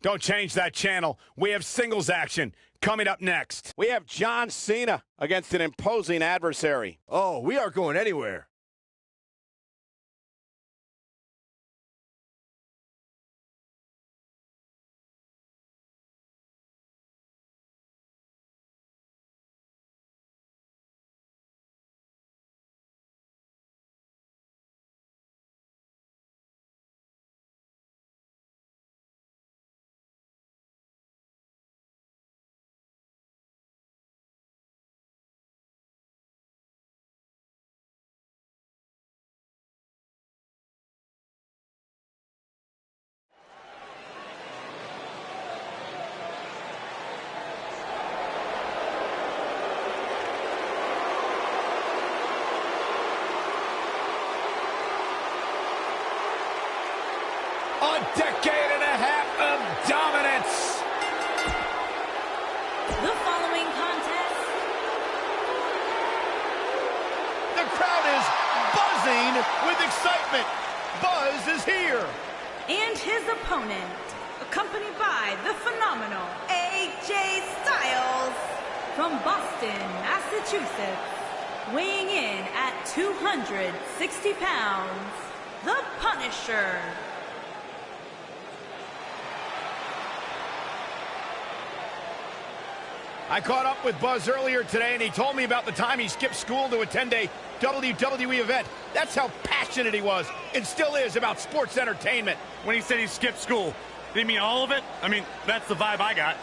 Don't change that channel. We have singles action coming up next. We have John Cena against an imposing adversary. Oh, we aren't going anywhere. A decade and a half of dominance. The following contest. The crowd is buzzing with excitement. Buzz is here. And his opponent, accompanied by the phenomenal AJ Styles from Boston, Massachusetts, weighing in at 260 pounds, the Punisher. I caught up with Buzz earlier today, and he told me about the time he skipped school to attend a WWE event. That's how passionate he was, and still is, about sports entertainment. When he said he skipped school, did he mean all of it? I mean, that's the vibe I got.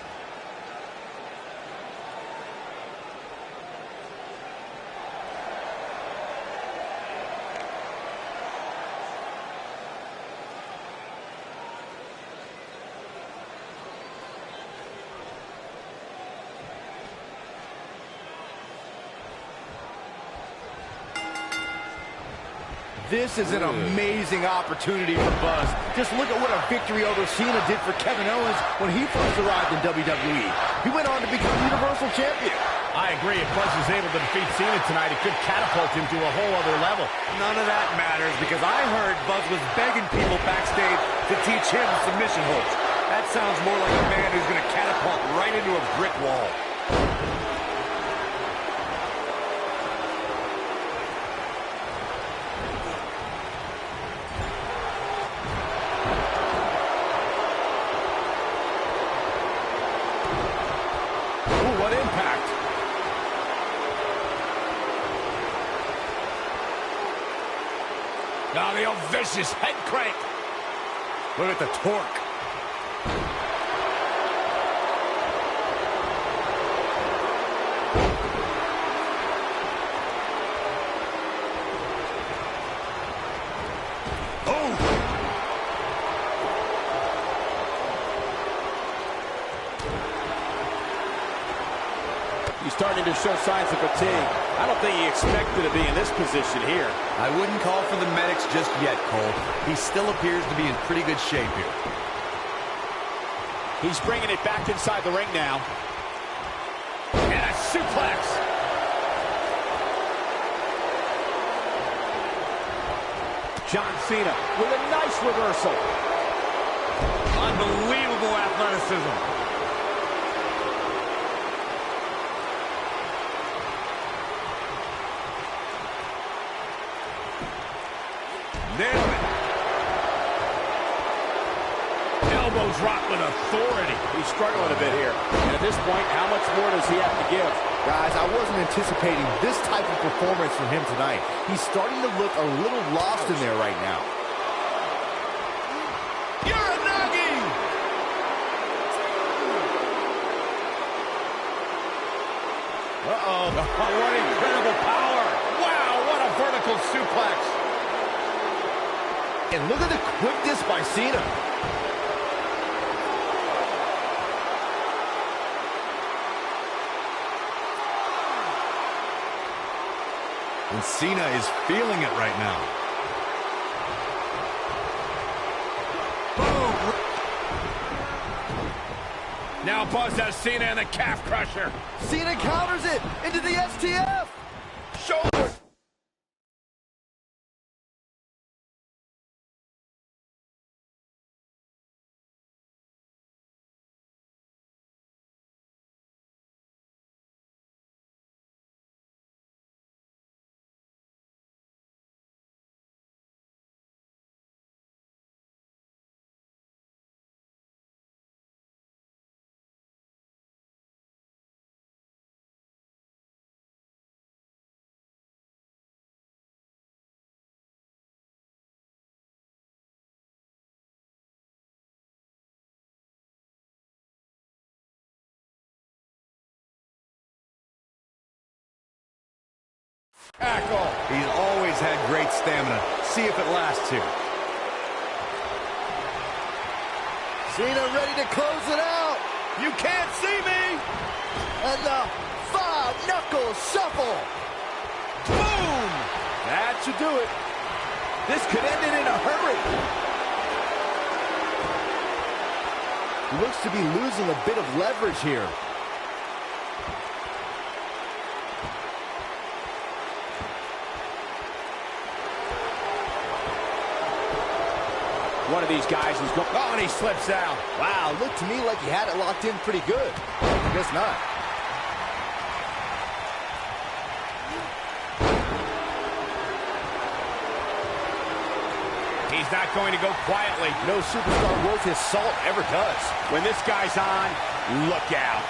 This is an amazing opportunity for Buzz. Just look at what a victory over Cena did for Kevin Owens when he first arrived in WWE. He went on to become Universal Champion. I agree. If Buzz is able to defeat Cena tonight, it could catapult him to a whole other level. None of that matters, because I heard Buzz was begging people backstage to teach him submission holds. That sounds more like a man who's going to catapult right into a brick wall. What impact. Now the old vicious head crank. Look at the torque. He's starting to show signs of fatigue. I don't think he expected to be in this position here. I wouldn't call for the medics just yet, Cole. He still appears to be in pretty good shape here. He's bringing it back inside the ring now. And a suplex. John Cena with a nice reversal. Unbelievable athleticism. Nailed it. Elbow drop with authority. He's struggling a bit here. And at this point, how much more does he have to give? Guys, I wasn't anticipating this type of performance from him tonight. He's starting to look a little lost in there right now. Uranagi! Uh-oh. What incredible power. Wow, what a vertical suplex. And look at the quickness by Cena. And Cena is feeling it right now. Boom! Now Buzz has Cena in the calf crusher. Cena counters it into the STF. Shoulder Tackle. He's always had great stamina. See if it lasts here. Cena ready to close it out. You can't see me. And the five-knuckle shuffle. Boom. That should do it. This could end it in a hurry. He looks to be losing a bit of leverage here. One of these guys is going... Oh, and he slips out. Wow, looked to me like he had it locked in pretty good. I guess not. He's not going to go quietly. No superstar worth his salt ever does. When this guy's on, look out.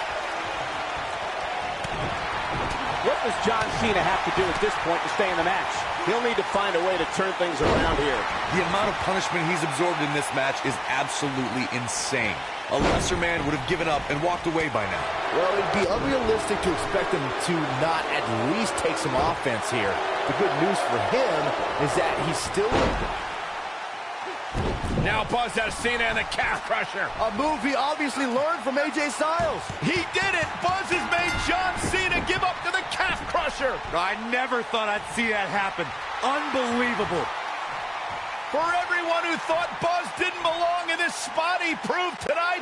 What does John Cena have to do at this point to stay in the match? He'll need to find a way to turn things around here. The amount of punishment he's absorbed in this match is absolutely insane. A lesser man would have given up and walked away by now. Well, it'd be unrealistic to expect him to not at least take some offense here. The good news for him is that he's still... Now Buzz has Cena and the calf crusher. A move he obviously learned from AJ Styles. He did it. Buzz has made John Cena give up to the calf crusher. I never thought I'd see that happen. Unbelievable. For everyone who thought Buzz didn't belong in this spot, he proved tonight.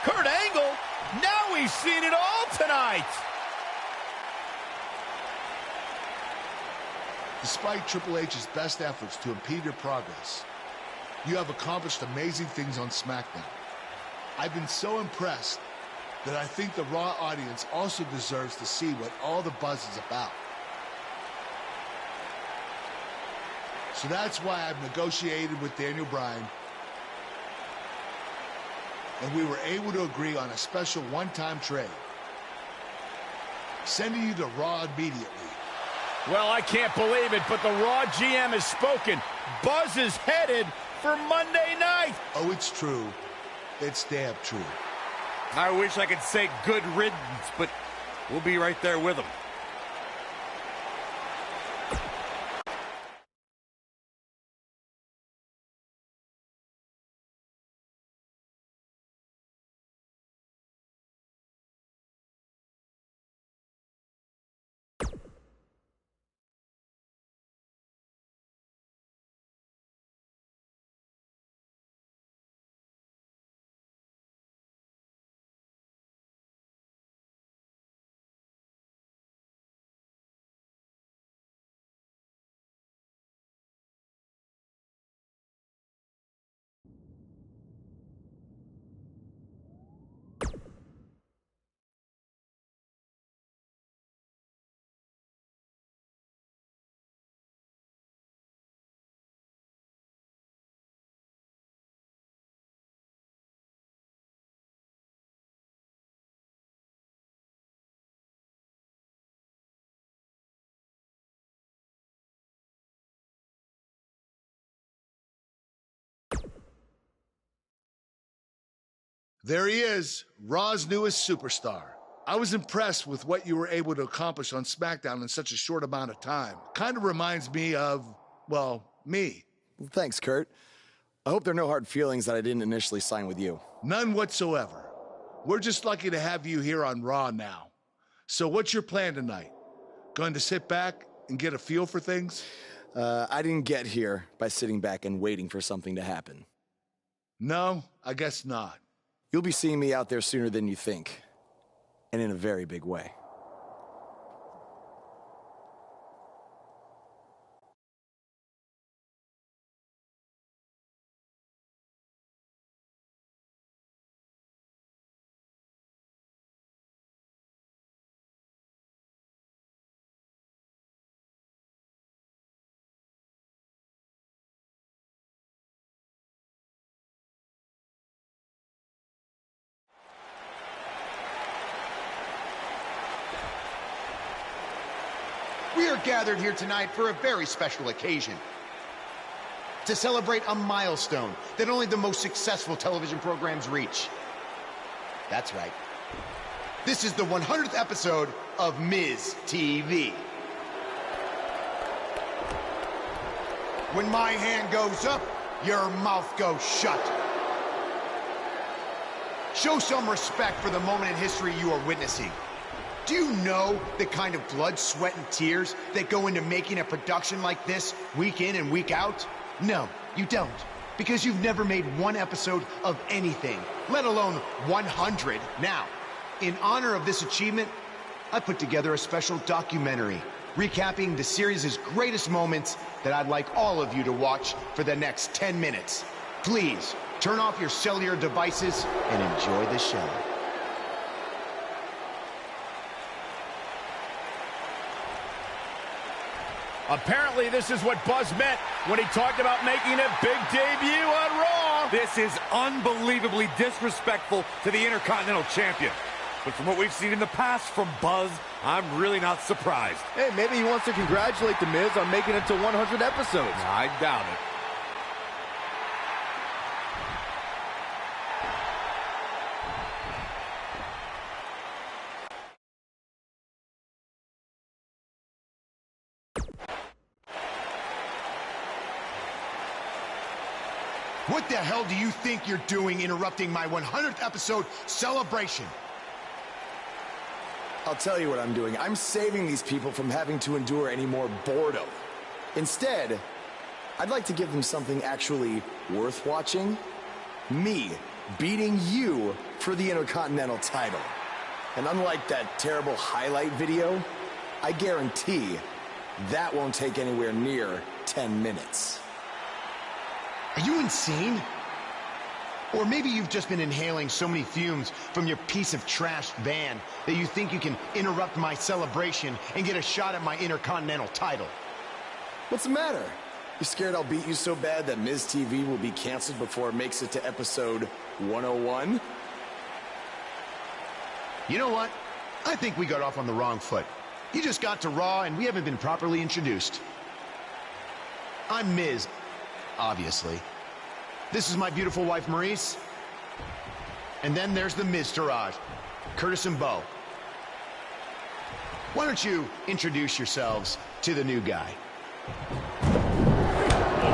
Kurt Angle, now he's seen it all tonight. Despite Triple H's best efforts to impede your progress, you have accomplished amazing things on SmackDown. I've been so impressed that I think the Raw audience also deserves to see what all the buzz is about. So that's why I've negotiated with Daniel Bryan, and we were able to agree on a special one-time trade, sending you to Raw immediately. Well, I can't believe it, but the Raw GM has spoken. Buzz is headed for Monday night. Oh, it's true. It's damn true. I wish I could say good riddance, but we'll be right there with him. There he is, Raw's newest superstar. I was impressed with what you were able to accomplish on SmackDown in such a short amount of time. Kind of reminds me of, well, me. Well, thanks, Kurt. I hope there are no hard feelings that I didn't initially sign with you. None whatsoever. We're just lucky to have you here on Raw now. So what's your plan tonight? Going to sit back and get a feel for things? I didn't get here by sitting back and waiting for something to happen. No, I guess not. You'll be seeing me out there sooner than you think, and in a very big way. We are gathered here tonight for a very special occasion. To celebrate a milestone that only the most successful television programs reach. That's right. This is the 100th episode of Miz TV. When my hand goes up, your mouth goes shut. Show some respect for the moment in history you are witnessing. Do you know the kind of blood, sweat, and tears that go into making a production like this week in and week out? No, you don't. Because you've never made one episode of anything, let alone 100. Now, in honor of this achievement, I put together a special documentary recapping the series' greatest moments that I'd like all of you to watch for the next 10 minutes. Please, turn off your cellular devices and enjoy the show. Apparently, this is what Buzz meant when he talked about making a big debut on Raw. This is unbelievably disrespectful to the Intercontinental Champion. But from what we've seen in the past from Buzz, I'm really not surprised. Hey, maybe he wants to congratulate The Miz on making it to 100 episodes. I doubt it. What the hell do you think you're doing interrupting my 100th episode celebration? I'll tell you what I'm doing. I'm saving these people from having to endure any more boredom. Instead, I'd like to give them something actually worth watching. Me beating you for the Intercontinental title. And unlike that terrible highlight video, I guarantee that won't take anywhere near 10 minutes. Are you insane? Or maybe you've just been inhaling so many fumes from your piece of trash van that you think you can interrupt my celebration and get a shot at my Intercontinental title. What's the matter? You scared I'll beat you so bad that Miz TV will be canceled before it makes it to episode 101? You know what? I think we got off on the wrong foot. You just got to Raw and we haven't been properly introduced. I'm Miz, obviously. This is my beautiful wife, Maurice. And then there's the Miztourage, Curtis and Bo. Why don't you introduce yourselves to the new guy?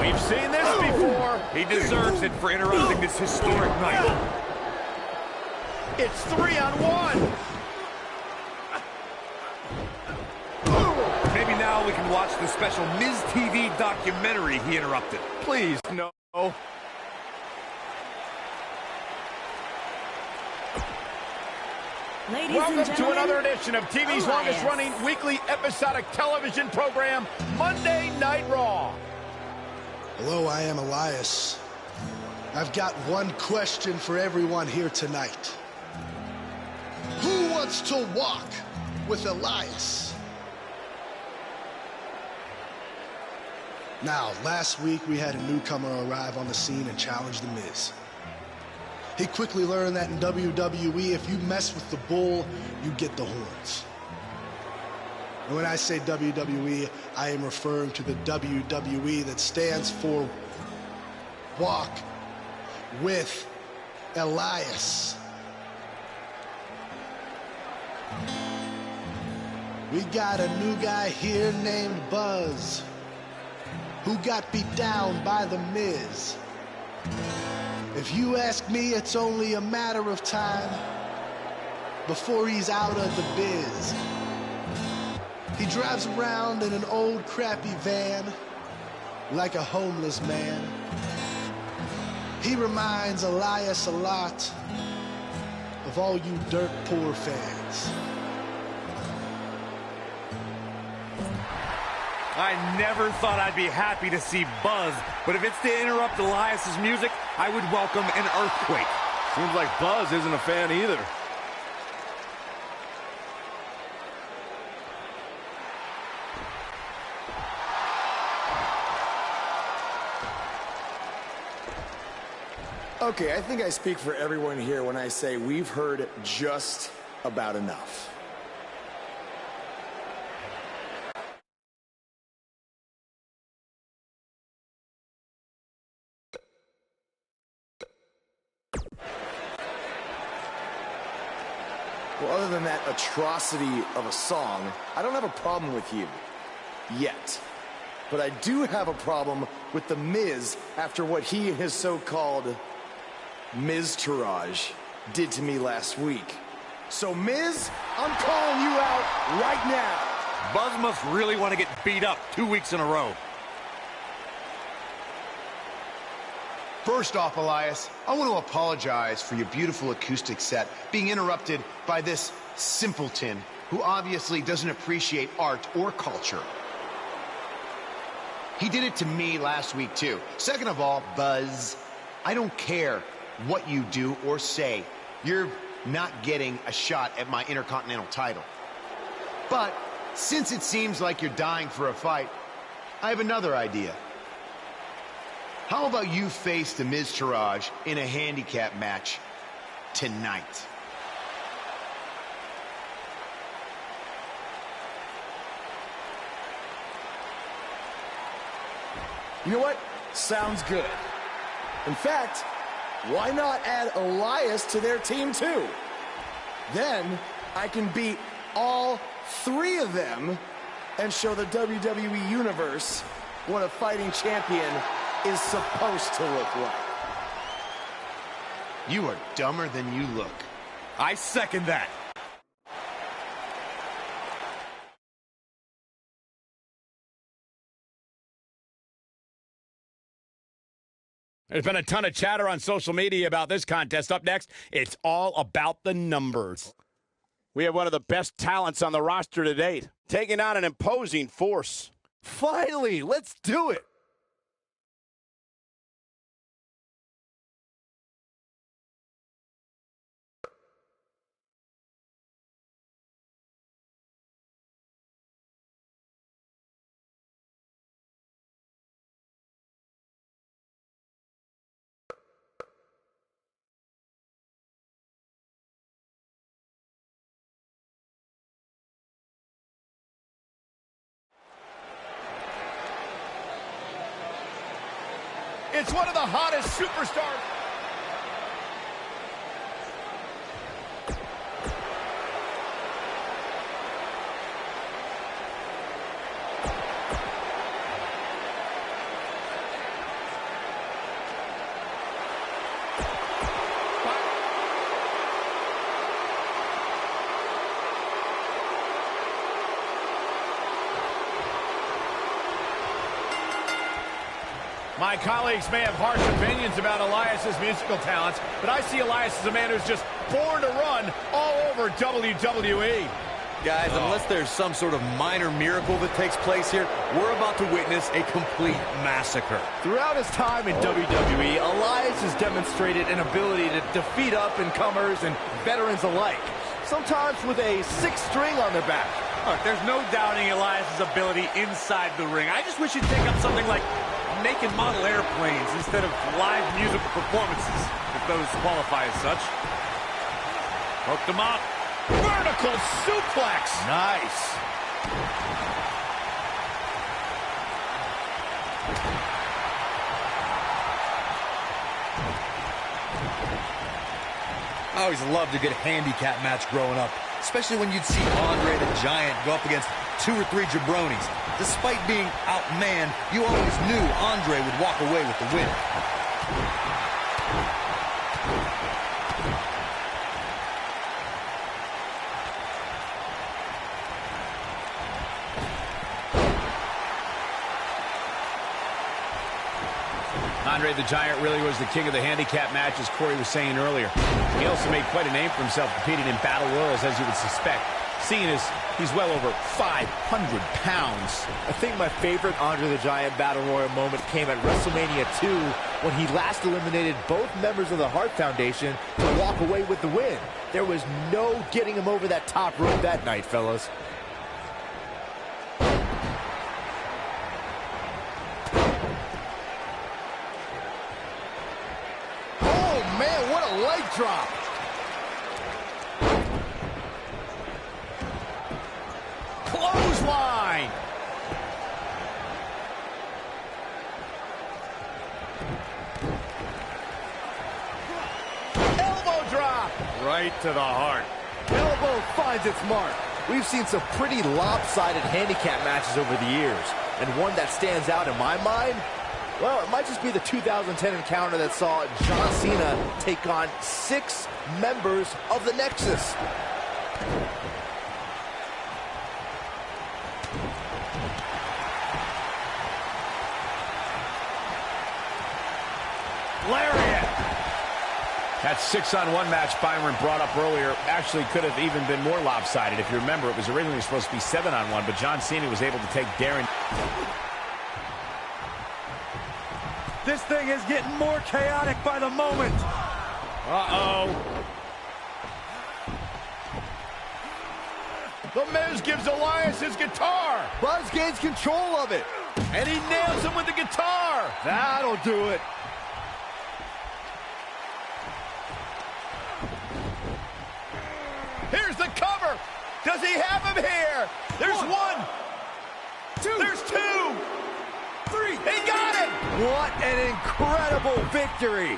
We've seen this before. He deserves it for interrupting this historic night. It's 3-on-1. Maybe now we can watch the special Miz TV documentary he interrupted. Please, no. Ladies Welcome and to gentlemen, another edition of TV's Elias. longest-running weekly episodic television program, Monday Night Raw. Hello, I am Elias. I've got one question for everyone here tonight. Who wants to walk with Elias? Now, last week we had a newcomer arrive on the scene and challenge The Miz. He quickly learned that in WWE, if you mess with the bull, you get the horns. And when I say WWE, I am referring to the WWE that stands for Walk with Elias. We got a new guy here named Buzz, who got beat down by The Miz. If you ask me, it's only a matter of time before he's out of the biz. He drives around in an old crappy van like a homeless man. He reminds Elias a lot of all you dirt poor fans. I never thought I'd be happy to see Buzz, but if it's to interrupt Elias's music, I would welcome an earthquake. Seems like Buzz isn't a fan either. Okay, I think I speak for everyone here when I say we've heard just about enough. Well, other than that atrocity of a song, I don't have a problem with you. Yet. But I do have a problem with The Miz after what he and his so-called Miz-tourage did to me last week. So, Miz, I'm calling you out right now. Buzz must really want to get beat up 2 weeks in a row. First off, Elias, I want to apologize for your beautiful acoustic set being interrupted by this simpleton who obviously doesn't appreciate art or culture. He did it to me last week, too. Second of all, Buzz, I don't care what you do or say. You're not getting a shot at my Intercontinental title. But since it seems like you're dying for a fight, I have another idea. How about you face the Miz-tourage in a handicap match tonight? You know what? Sounds good. In fact, why not add Elias to their team too? Then I can beat all three of them and show the WWE Universe what a fighting champion is supposed to look like. You are dumber than you look. I second that. There's been a ton of chatter on social media about this contest. Up next, it's all about the numbers. We have one of the best talents on the roster to date, taking on an imposing force. Finally, let's do it. It's one of the hottest superstars. My colleagues may have harsh opinions about Elias's musical talents, but I see Elias as a man who's just born to run all over WWE. Guys, unless there's some sort of minor miracle that takes place here, we're about to witness a complete massacre. Throughout his time in WWE, Elias has demonstrated an ability to defeat up-and-comers and veterans alike, sometimes with a sixth string on their back. Look, there's no doubting Elias's ability inside the ring. I just wish he'd take up something like making model airplanes instead of live musical performances, if those qualify as such. Hooked him up. Vertical suplex. Nice. I always loved a good handicap match growing up, especially when you'd see Andre the Giant go up against 2 or 3 jabronis. Despite being outmanned, you always knew Andre would walk away with the win. Andre the Giant really was the king of the handicap match, as Corey was saying earlier. He also made quite a name for himself competing in battle royals, as you would suspect, seeing as he's well over 500 pounds. I think my favorite Andre the Giant Battle Royal moment came at WrestleMania 2 when he last eliminated both members of the Hart Foundation to walk away with the win. There was no getting him over that top rope that night, fellas. Oh, man, what a leg drop. Clothesline. Elbow drop. Right to the heart. Elbow finds its mark. We've seen some pretty lopsided handicap matches over the years, and one that stands out in my mind Well, it might just be the 2010 encounter that saw John Cena take on 6 members of the Nexus. Lariat! That 6-on-1 match Byron brought up earlier actually could have even been more lopsided. If you remember, it was originally supposed to be 7-on-1, but John Cena was able to take Darren. This thing is getting more chaotic by the moment. Uh-oh. The Miz gives Elias his guitar. Buzz gains control of it. And he nails him with the guitar. That'll do it. Here's the cover. Does he have him here? There's 1, 2, there's 2, 3. He got him. What an incredible victory.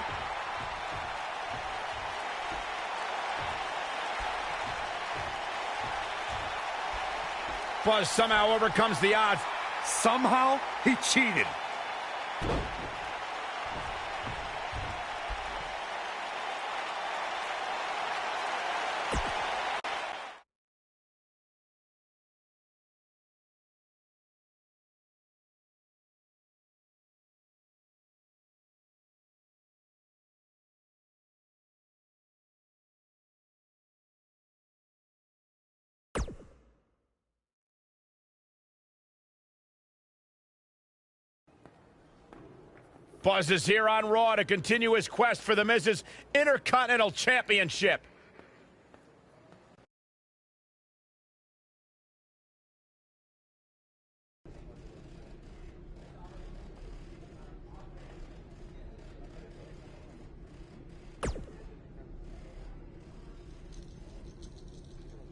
Buzz somehow overcomes the odds. Somehow, he cheated. Buzz is here on Raw to continue his quest for the Miz's Intercontinental Championship.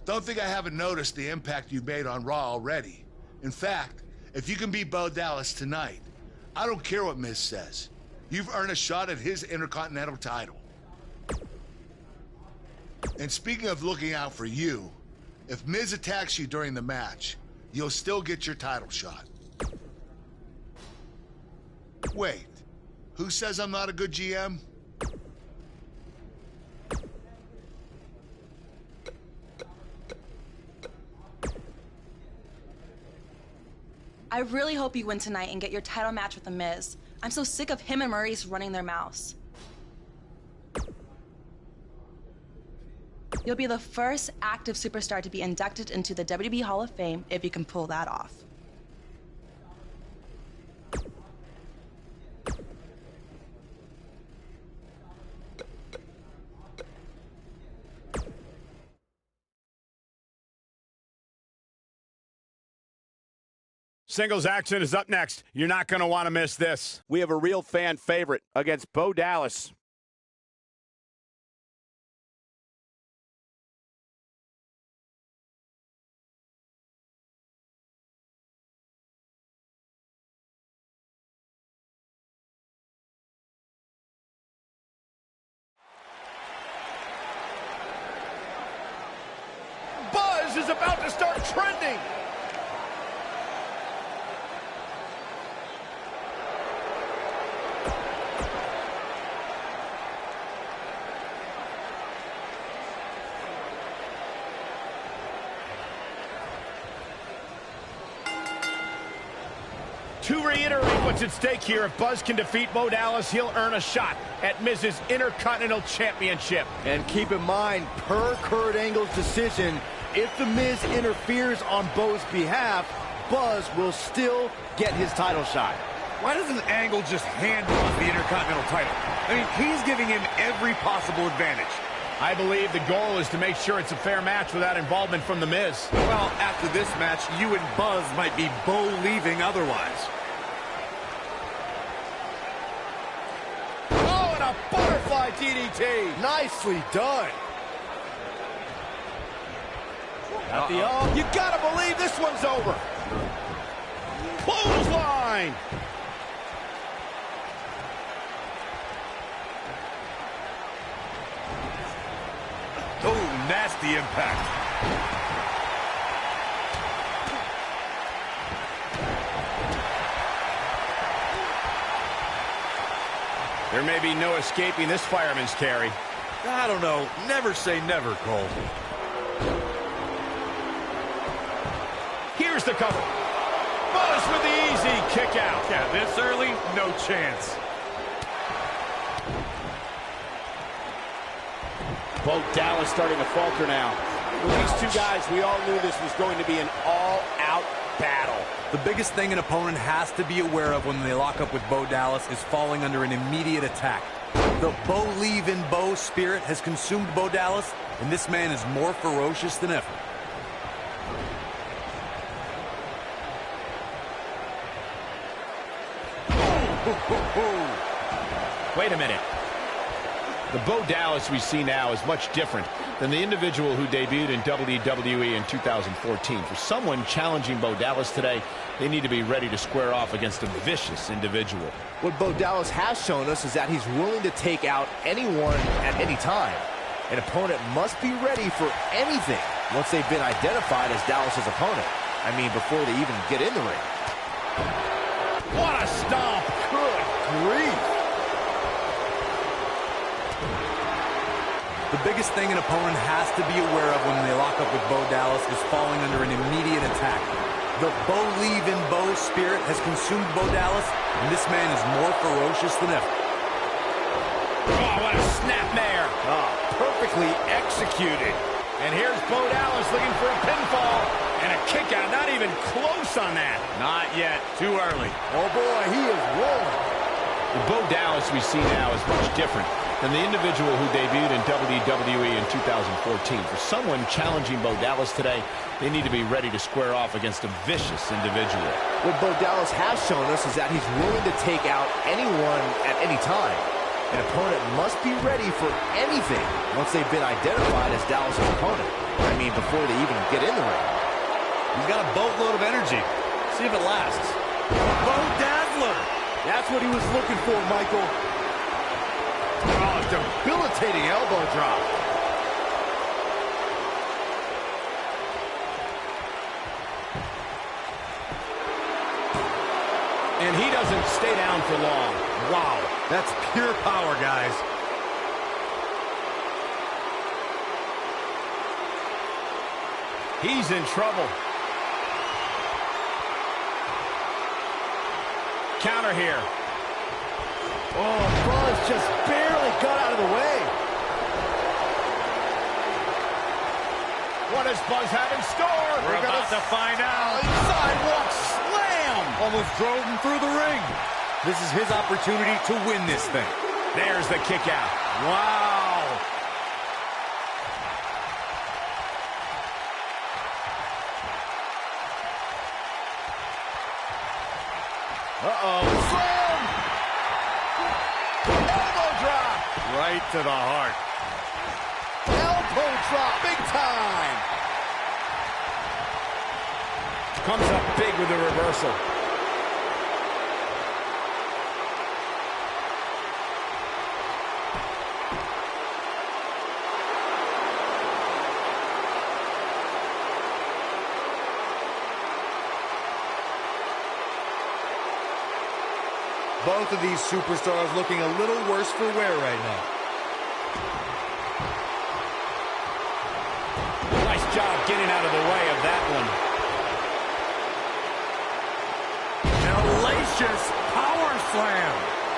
Don't think I haven't noticed the impact you've made on Raw already. In fact, if you can beat Bo Dallas tonight, I don't care what Miz says. You've earned a shot at his Intercontinental title. And speaking of looking out for you, if Miz attacks you during the match, you'll still get your title shot. Wait, who says I'm not a good GM? I really hope you win tonight and get your title match with The Miz. I'm so sick of him and Maurice running their mouths. You'll be the first active superstar to be inducted into the WWE Hall of Fame if you can pull that off. Singles action is up next. You're not going to want to miss this. We have a real fan favorite against Bo Dallas. Buzz is about to start trending. To reiterate what's at stake here, if Buzz can defeat Bo Dallas, he'll earn a shot at Miz's Intercontinental Championship. And keep in mind, per Kurt Angle's decision, if The Miz interferes on Bo's behalf, Buzz will still get his title shot. Why doesn't Angle just hand off the Intercontinental title? I mean, he's giving him every possible advantage. I believe the goal is to make sure it's a fair match without involvement from The Miz. Well, after this match, you and Buzz might be Bo leaving otherwise. Oh, and a butterfly DDT. Nicely done. At the arm. You gotta believe this one's over. Clothesline. Oh, nasty impact. There may be no escaping this fireman's carry. I don't know. Never say never, Cole. Here's the cover. Buzz with the easy kick out. Yeah, this early, no chance. Bo Dallas starting to falter now. With these two guys, we all knew this was going to be an all-out battle. The biggest thing an opponent has to be aware of when they lock up with Bo Dallas is falling under an immediate attack. The Bo leave in Bo spirit has consumed Bo Dallas, and this man is more ferocious than ever. Wait a minute. The Bo Dallas we see now is much different than the individual who debuted in WWE in 2014. For someone challenging Bo Dallas today, they need to be ready to square off against a vicious individual. What Bo Dallas has shown us is that he's willing to take out anyone at any time. An opponent must be ready for anything once they've been identified as Dallas's opponent. I mean, before they even get in the ring. What a stomp! Good grief! The biggest thing an opponent has to be aware of when they lock up with Bo Dallas is falling under an immediate attack. The Bo leave in Bo spirit has consumed Bo Dallas, and this man is more ferocious than ever. Oh, what a snapmare! Oh, perfectly executed. And here's Bo Dallas looking for a pinfall. And a kick out, not even close on that. Not yet, too early. Oh boy, he is rolling. The Bo Dallas we see now is much different than the individual who debuted in WWE in 2014. For someone challenging Bo Dallas today, they need to be ready to square off against a vicious individual. What Bo Dallas has shown us is that he's willing to take out anyone at any time. An opponent must be ready for anything once they've been identified as Dallas's opponent. I mean, before they even get in the ring. He's got a boatload of energy. See if it lasts. Bo Dazzler! That's what he was looking for, Michael. Oh, debilitating elbow drop. And he doesn't stay down for long. Wow, that's pure power, guys. He's in trouble. Counter here. Oh, Buzz just barely got out of the way. What does Buzz have in store? We're about to find out. Sidewalk slam. Almost drove him through the ring. This is his opportunity to win this thing. There's the kick out. Wow. Uh-oh. Slam! Elbow drop! Right to the heart. Elbow drop! Big time! Comes up big with the reversal. Both of these superstars looking a little worse for wear right now. Nice job getting out of the way of that one. Hellacious power slam.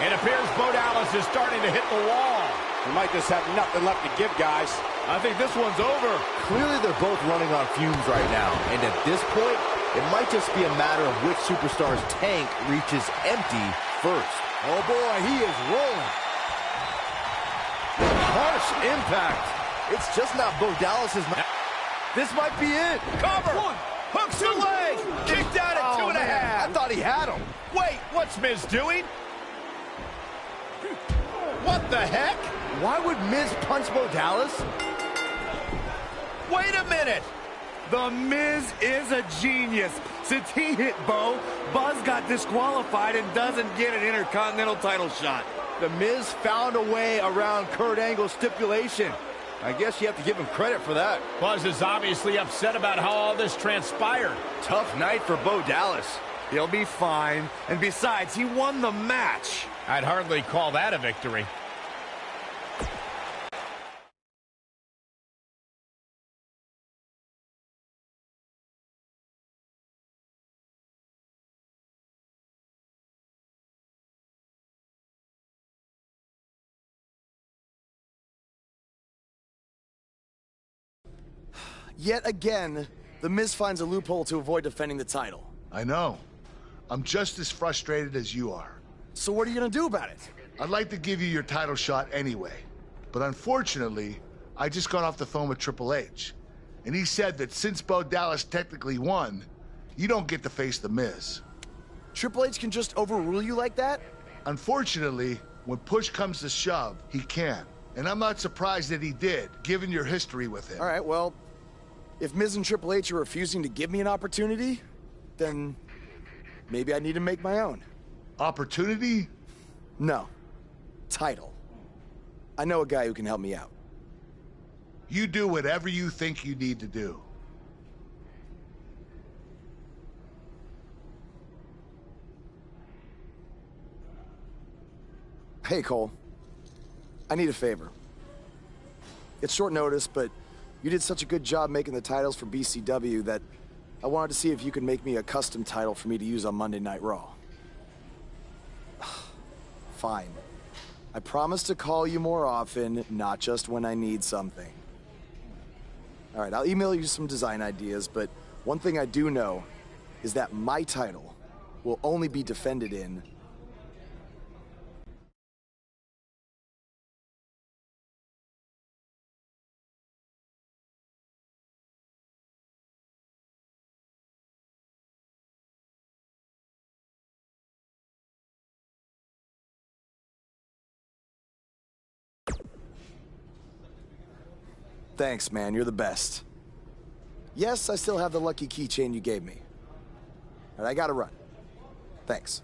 It appears Bo Dallas is starting to hit the wall. We might just have nothing left to give, guys. I think this one's over. Clearly they're both running on fumes right now, and at this point, it might just be a matter of which superstar's tank reaches empty first. Oh boy, he is rolling. Harsh impact. It's just not Bo Dallas's. This might be it. Cover. One, hooks the leg. Kicked out at 2.5. I thought he had him. Wait, what's Miz doing? What the heck? Why would Miz punch Bo Dallas? Wait a minute. The Miz is a genius. Since he hit Bo, Buzz got disqualified and doesn't get an Intercontinental title shot. The Miz found a way around Kurt Angle's stipulation. I guess you have to give him credit for that. Buzz is obviously upset about how all this transpired. Tough night for Bo Dallas. He'll be fine. And besides, he won the match. I'd hardly call that a victory. Yet again, The Miz finds a loophole to avoid defending the title. I know. I'm just as frustrated as you are. So what are you gonna do about it? I'd like to give you your title shot anyway. But unfortunately, I just got off the phone with Triple H. And he said that since Bo Dallas technically won, you don't get to face The Miz. Triple H can just overrule you like that? Unfortunately, when push comes to shove, he can. And I'm not surprised that he did, given your history with him. All right, well, if Miz and Triple H are refusing to give me an opportunity, then maybe I need to make my own. Opportunity? No. Title. I know a guy who can help me out. You do whatever you think you need to do. Hey, Cole. I need a favor. It's short notice, but you did such a good job making the titles for BCW that I wanted to see if you could make me a custom title for me to use on Monday Night Raw. Fine. I promise to call you more often, not just when I need something. All right, I'll email you some design ideas, but one thing I do know is that my title will only be defended in Thanks, man. You're the best. Yes, I still have the lucky keychain you gave me. All right, I gotta run. Thanks.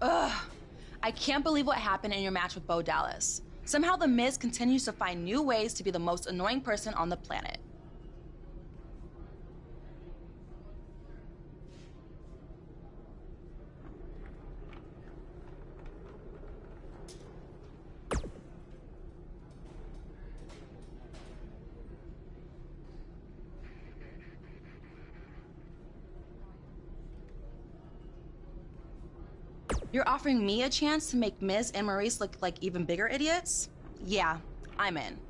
Ugh. I can't believe what happened in your match with Bo Dallas. Somehow The Miz continues to find new ways to be the most annoying person on the planet. You're offering me a chance to make Miz and Maurice look like even bigger idiots? Yeah, I'm in.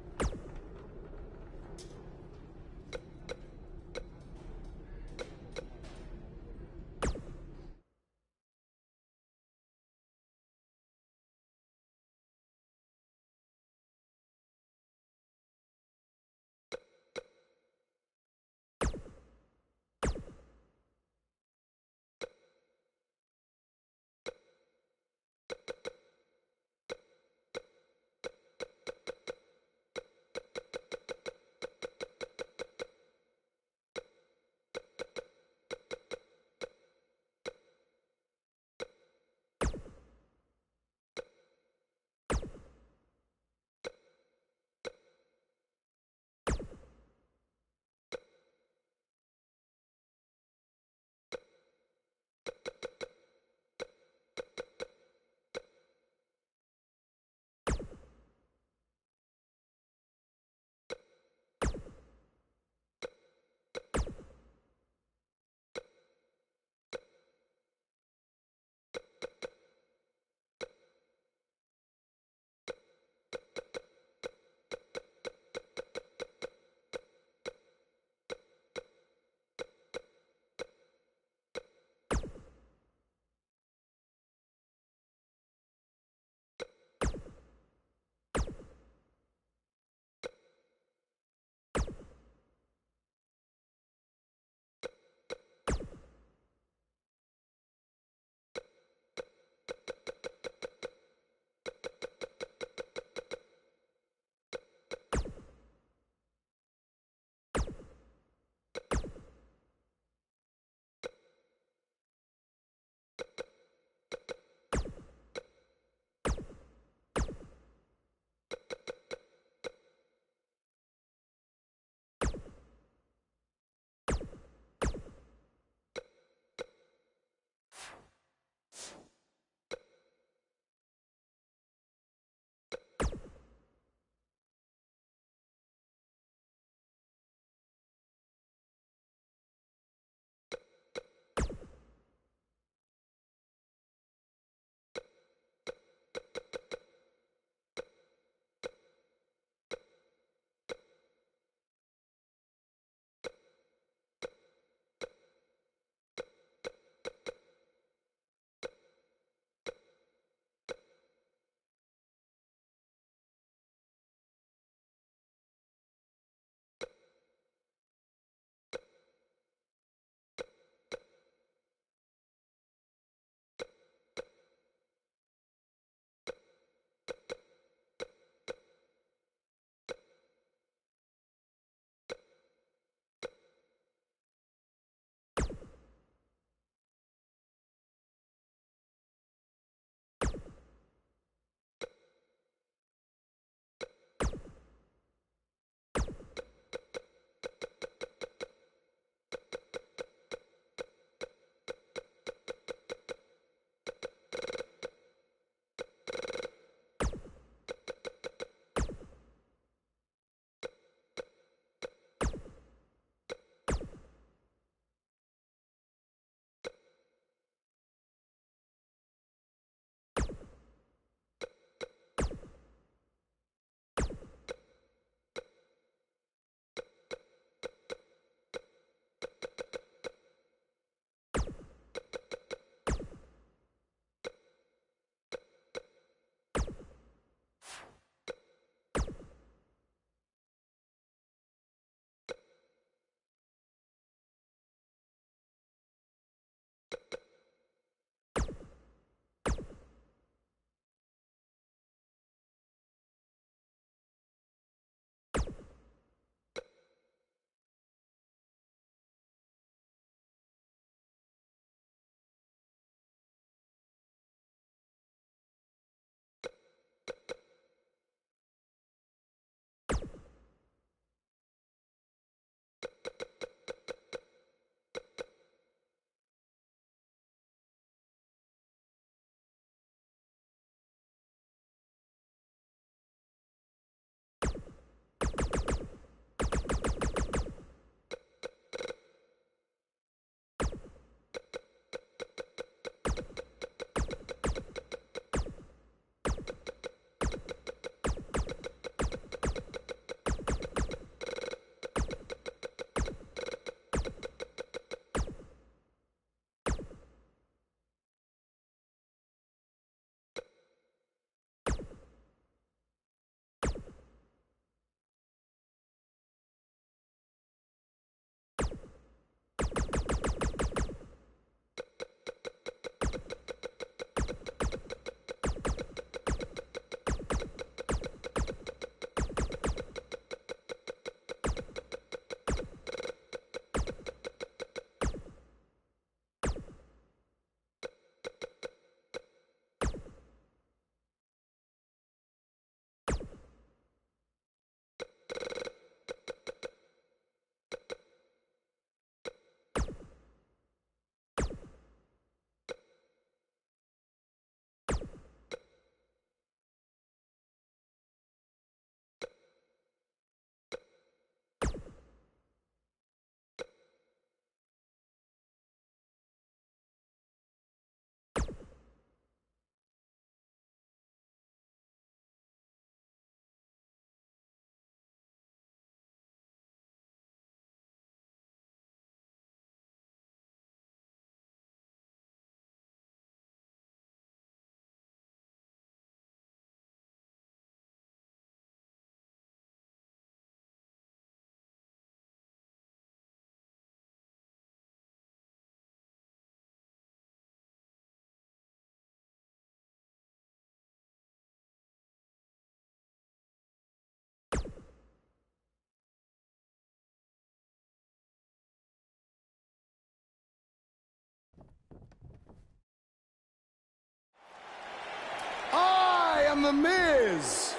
The Miz.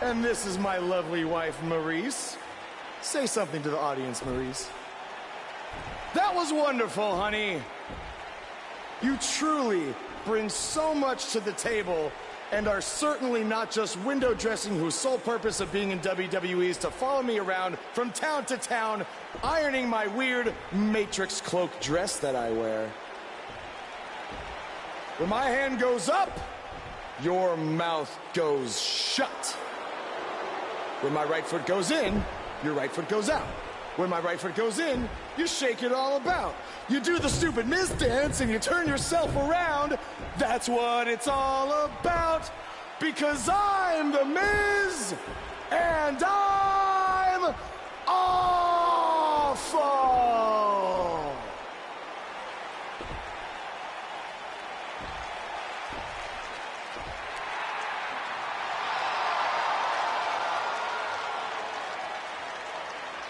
And this is my lovely wife, Maurice. Say something to the audience, Maurice. That was wonderful, honey. You truly bring so much to the table and are certainly not just window dressing whose sole purpose of being in WWE is to follow me around from town to town, ironing my weird Matrix cloak dress that I wear. When my hand goes up, your mouth goes shut. When my right foot goes in, your right foot goes out. When my right foot goes in, you shake it all about. You do the stupid Miz dance and you turn yourself around. That's what it's all about. Because I'm the Miz, and I'm awful.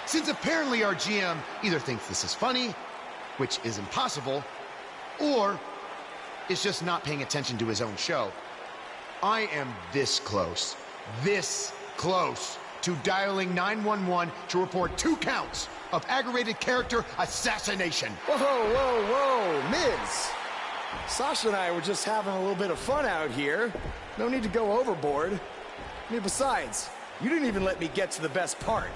Since apparently our GM either thinks this is funny, which is impossible, or is just not paying attention to his own show, I am this close to dialing 911 to report 2 counts of aggravated character assassination. Whoa, Miz. Sasha and I were just having a little bit of fun out here. No need to go overboard. I mean, besides, you didn't even let me get to the best part.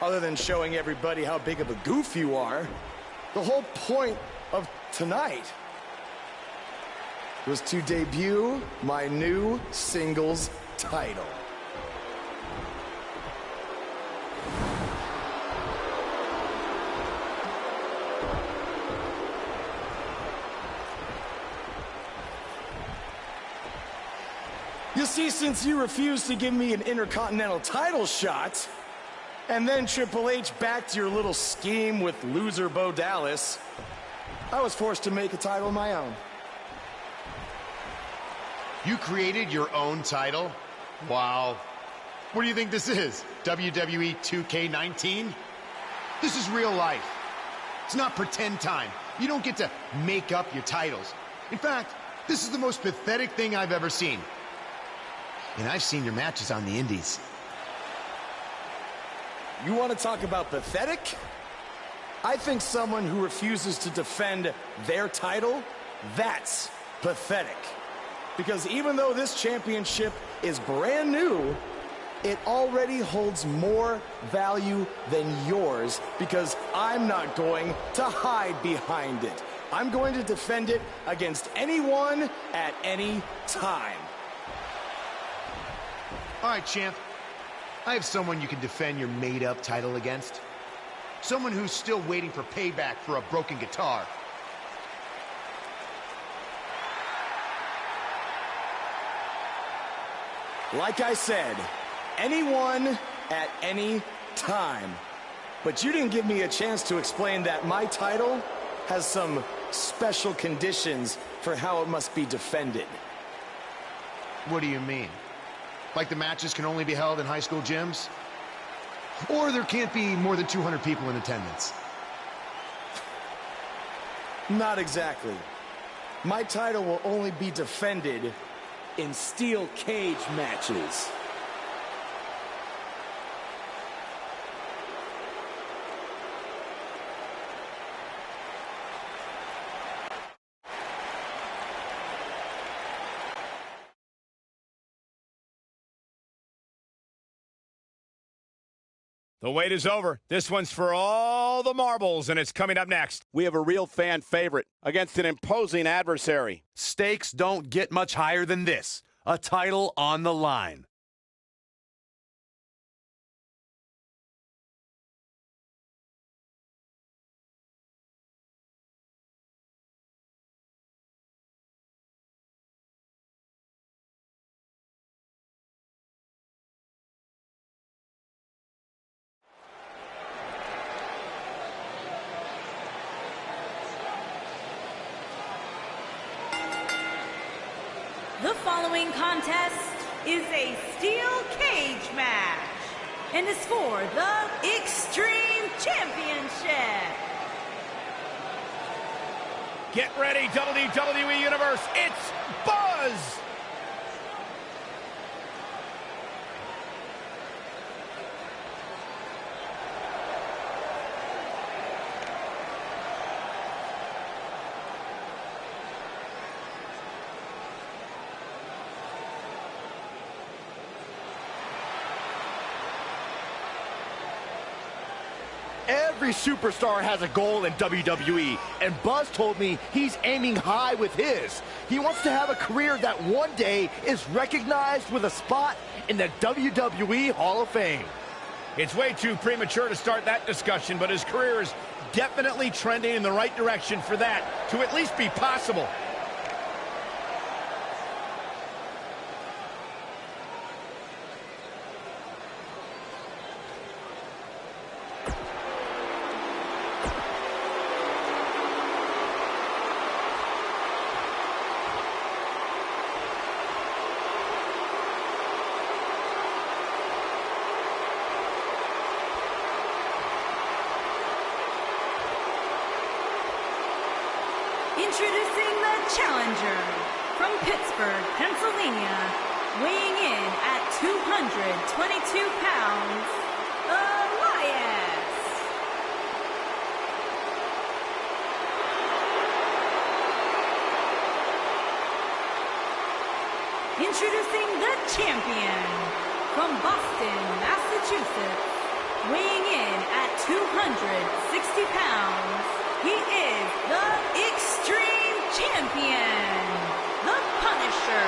Other than showing everybody how big of a goof you are, the whole point of tonight was to debut my new singles title. You see, since you refused to give me an Intercontinental title shot, and then Triple H backed your little scheme with loser Bo Dallas, I was forced to make a title of my own. You created your own title? Wow. What do you think this is? WWE 2K19? This is real life. It's not pretend time. You don't get to make up your titles. In fact, this is the most pathetic thing I've ever seen. And I've seen your matches on the indies. You want to talk about pathetic? I think someone who refuses to defend their title, that's pathetic. Because even though this championship is brand new, it already holds more value than yours because I'm not going to hide behind it. I'm going to defend it against anyone at any time. All right, champ. I have someone you can defend your made-up title against. Someone who's still waiting for payback for a broken guitar. Like I said, anyone at any time. But you didn't give me a chance to explain that my title has some special conditions for how it must be defended. What do you mean? Like the matches can only be held in high school gyms? Or there can't be more than 200 people in attendance? Not exactly. My title will only be defended in steel cage matches. The wait is over. This one's for all the marbles, and it's coming up next. We have a real fan favorite against an imposing adversary. Stakes don't get much higher than this. A title on the line. The following contest is a steel cage match and is for the Extreme Championship. Get ready, WWE Universe. It's Buzz! Every superstar has a goal in WWE, and Buzz told me he's aiming high with his. He wants to have a career that one day is recognized with a spot in the WWE Hall of Fame. It's way too premature to start that discussion, but his career is definitely trending in the right direction for that to at least be possible. Introducing the challenger from Pittsburgh, Pennsylvania, weighing in at 222 pounds, Elias. Introducing the champion from Boston, Massachusetts, weighing in at 260 pounds, he is the Extreme Champion, the Punisher.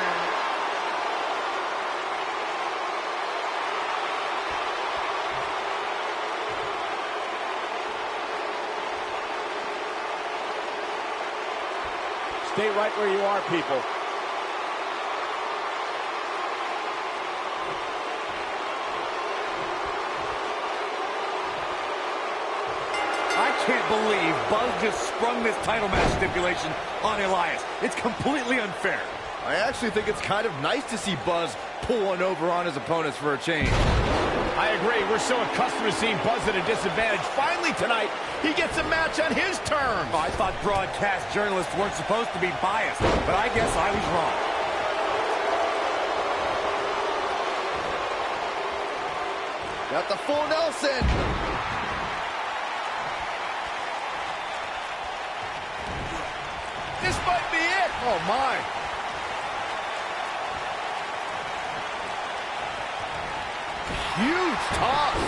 Stay right where you are, people. I can't believe Buzz just sprung this title match stipulation on Elias. It's completely unfair. I actually think it's kind of nice to see Buzz pull one over on his opponents for a change. I agree. We're so accustomed to seeing Buzz at a disadvantage. Finally tonight, he gets a match on his terms. Oh, I thought broadcast journalists weren't supposed to be biased, but I guess I was wrong. Got the full Nelson. This might be it. Oh, my. Huge toss.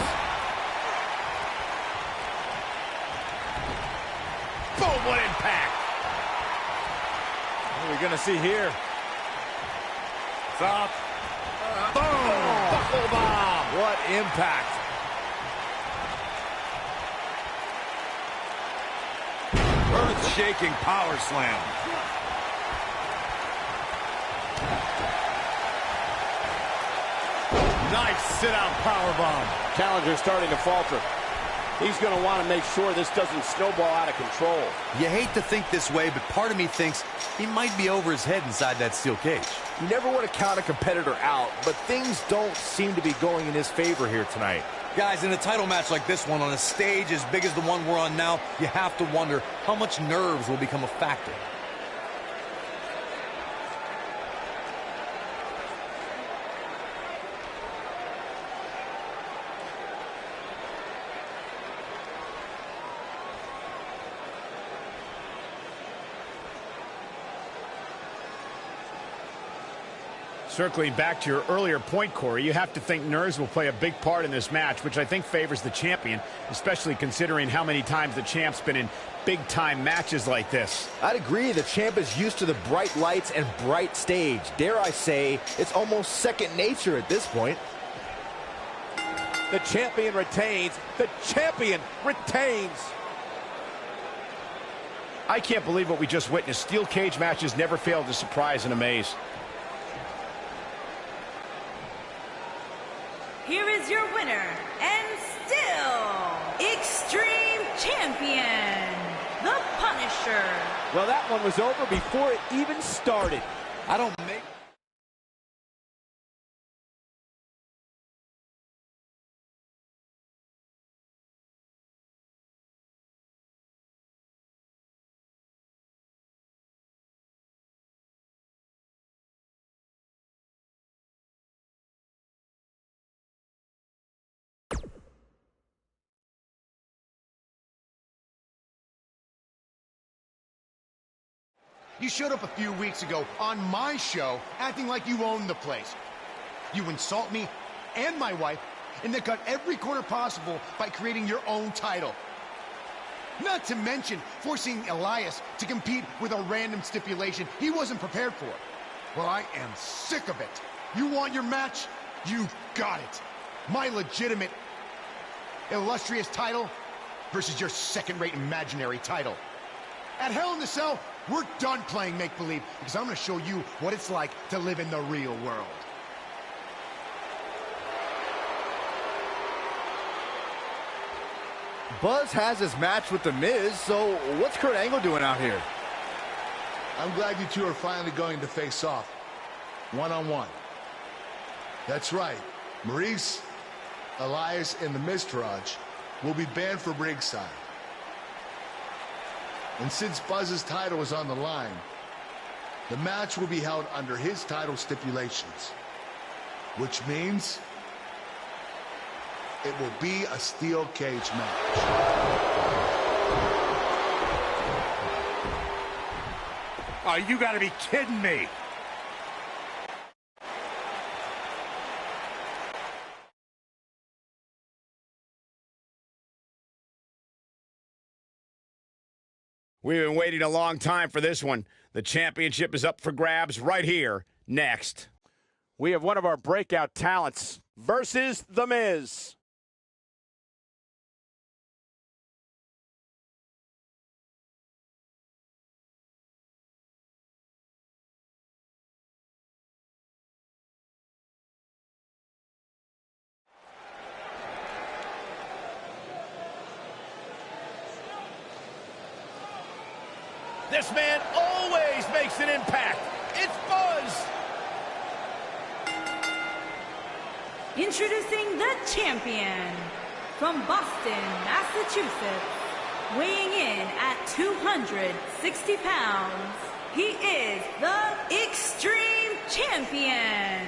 Boom, what impact. What are we going to see here? Stop. Boom. Buckle bomb. What impact. Earth-shaking power slam. Nice sit-out powerbomb. Challenger starting to falter. He's going to want to make sure this doesn't snowball out of control. You hate to think this way, but part of me thinks he might be over his head inside that steel cage. You never want to count a competitor out, but things don't seem to be going in his favor here tonight. Guys, in a title match like this one, on a stage as big as the one we're on now, you have to wonder how much nerves will become a factor. Circling back to your earlier point, Corey, you have to think nerves will play a big part in this match, which I think favors the champion, especially considering how many times the champ's been in big-time matches like this. I'd agree. The champ is used to the bright lights and bright stage. Dare I say, it's almost second nature at this point. The champion retains. The champion retains. I can't believe what we just witnessed. Steel cage matches never fail to surprise and amaze. Here is your winner, and still Extreme Champion, the Punisher. Well, that one was over before it even started. I don't make... You showed up a few weeks ago on my show acting like you own the place. You insult me and my wife and then cut every corner possible by creating your own title. Not to mention forcing Elias to compete with a random stipulation he wasn't prepared for. Well, I am sick of it. You want your match? You got it. My legitimate, illustrious title versus your second-rate imaginary title. At Hell in the Cell, we're done playing make-believe because I'm going to show you what it's like to live in the real world. Buzz has his match with The Miz, so what's Kurt Angle doing out here? I'm glad you two are finally going to face off, one-on-one. That's right, Maurice, Elias, and the Miztourage will be banned from ringside. And since Buzz's title is on the line, the match will be held under his title stipulations, which means it will be a steel cage match. Oh, you gotta be kidding me. We've been waiting a long time for this one. The championship is up for grabs right here, next. We have one of our breakout talents versus The Miz. This man always makes an impact. It's Buzz. Introducing the champion from Boston, Massachusetts, weighing in at 260 pounds. He is the Extreme Champion,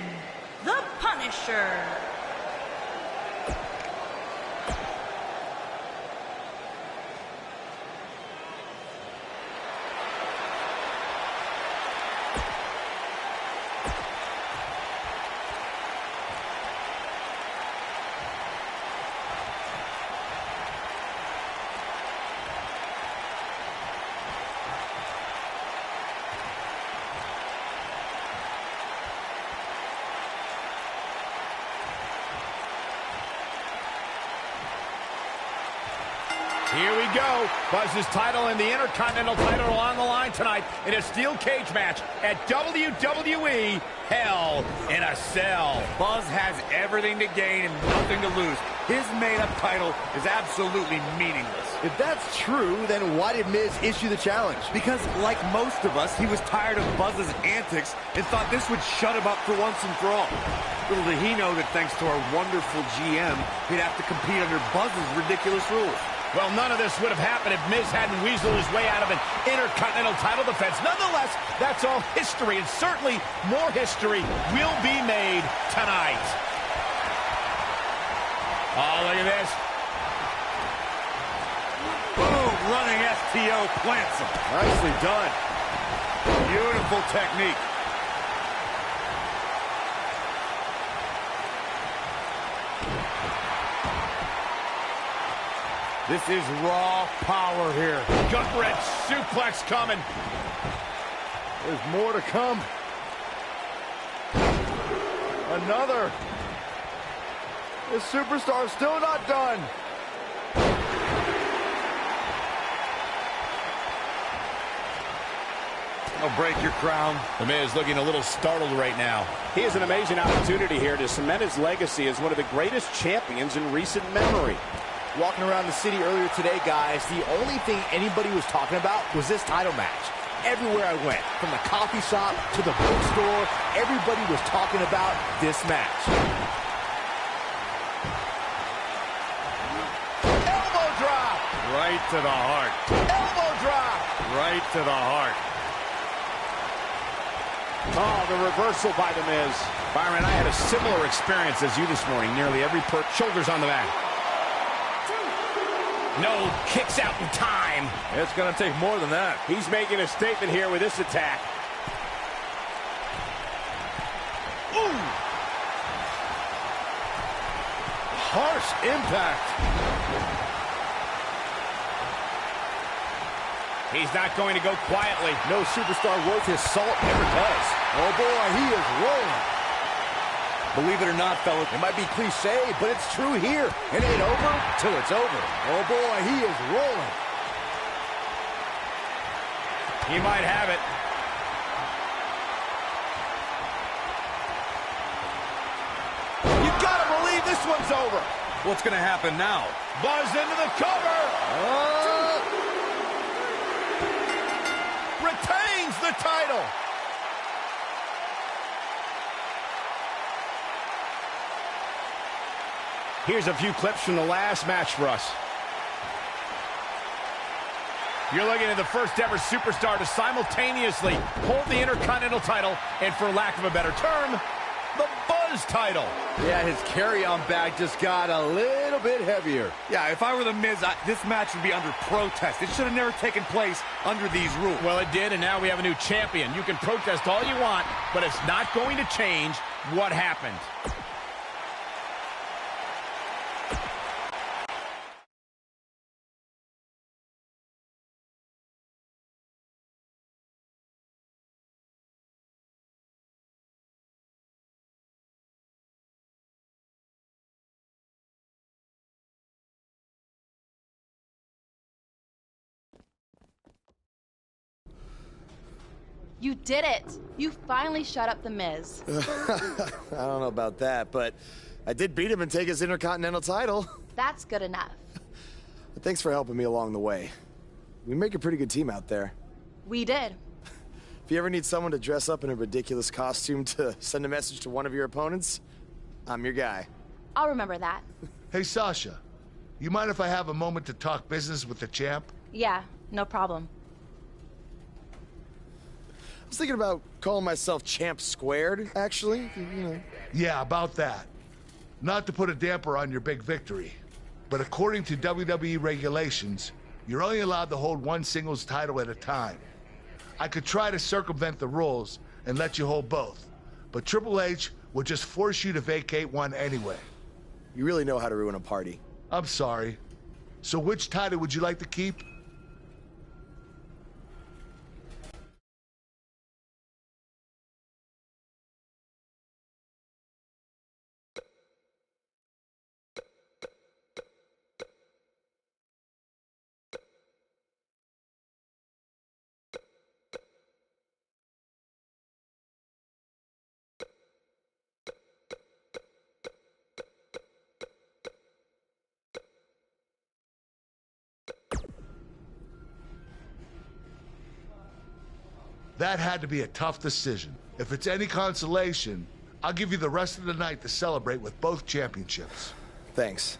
the Punisher. Here we go. Buzz's title and the Intercontinental title are on the line tonight in a steel cage match at WWE Hell in a Cell. Buzz has everything to gain and nothing to lose. His made-up title is absolutely meaningless. If that's true, then why did Miz issue the challenge? Because, like most of us, he was tired of Buzz's antics and thought this would shut him up for once and for all. Little did he know that thanks to our wonderful GM, he'd have to compete under Buzz's ridiculous rules. Well, none of this would have happened if Miz hadn't weaseled his way out of an Intercontinental title defense. Nonetheless, that's all history, and certainly more history will be made tonight. Oh, look at this. Boom, running STO plants him. Nicely done. Beautiful technique. This is raw power here. Gut-wrench suplex coming. There's more to come. Another. The superstar still not done. I'll break your crown. The Miz looking a little startled right now. He has an amazing opportunity here to cement his legacy as one of the greatest champions in recent memory. Walking around the city earlier today, guys, the only thing anybody was talking about was this title match. Everywhere I went, from the coffee shop to the bookstore, everybody was talking about this match. Elbow drop. Right to the heart. Elbow drop. Right to the heart. Oh, the reversal by The Miz. Byron, I had a similar experience as you this morning. Nearly every shoulders on the mat. No kicks out in time. It's going to take more than that. He's making a statement here with this attack. Ooh. harsh impact. He's not going to go quietly. No superstar worth his salt ever does. Oh boy, he is rolling. Believe it or not, fellas, it might be cliche, but it's true here. It ain't over till it's over. Oh boy, he is rolling. He might have it. You gotta believe this one's over. what's going to happen now? Buzz into the cover. Retains the title. Here's a few clips from the last match for us. You're looking at the first ever superstar to simultaneously hold the Intercontinental title and, for lack of a better term, the Buzz title. Yeah, his carry-on bag just got a little bit heavier. Yeah, if I were The Miz, this match would be under protest. It should have never taken place under these rules. Well, it did, and now we have a new champion. You can protest all you want, but it's not going to change what happened. You did it! You finally shut up The Miz. I don't know about that, but I did beat him and take his Intercontinental title. That's good enough. But thanks for helping me along the way. We make a pretty good team out there. We did. If you ever need someone to dress up in a ridiculous costume to send a message to one of your opponents, I'm your guy. I'll remember that. Hey, Sasha, you mind if I have a moment to talk business with the champ? Yeah, no problem. I was thinking about calling myself Champ Squared, actually, you know. Yeah, about that. Not to put a damper on your big victory, but according to WWE regulations, you're only allowed to hold one singles title at a time. I could try to circumvent the rules and let you hold both, but Triple H would just force you to vacate one anyway. You really know how to ruin a party. I'm sorry. So which title would you like to keep? That had to be a tough decision. If it's any consolation, I'll give you the rest of the night to celebrate with both championships. Thanks.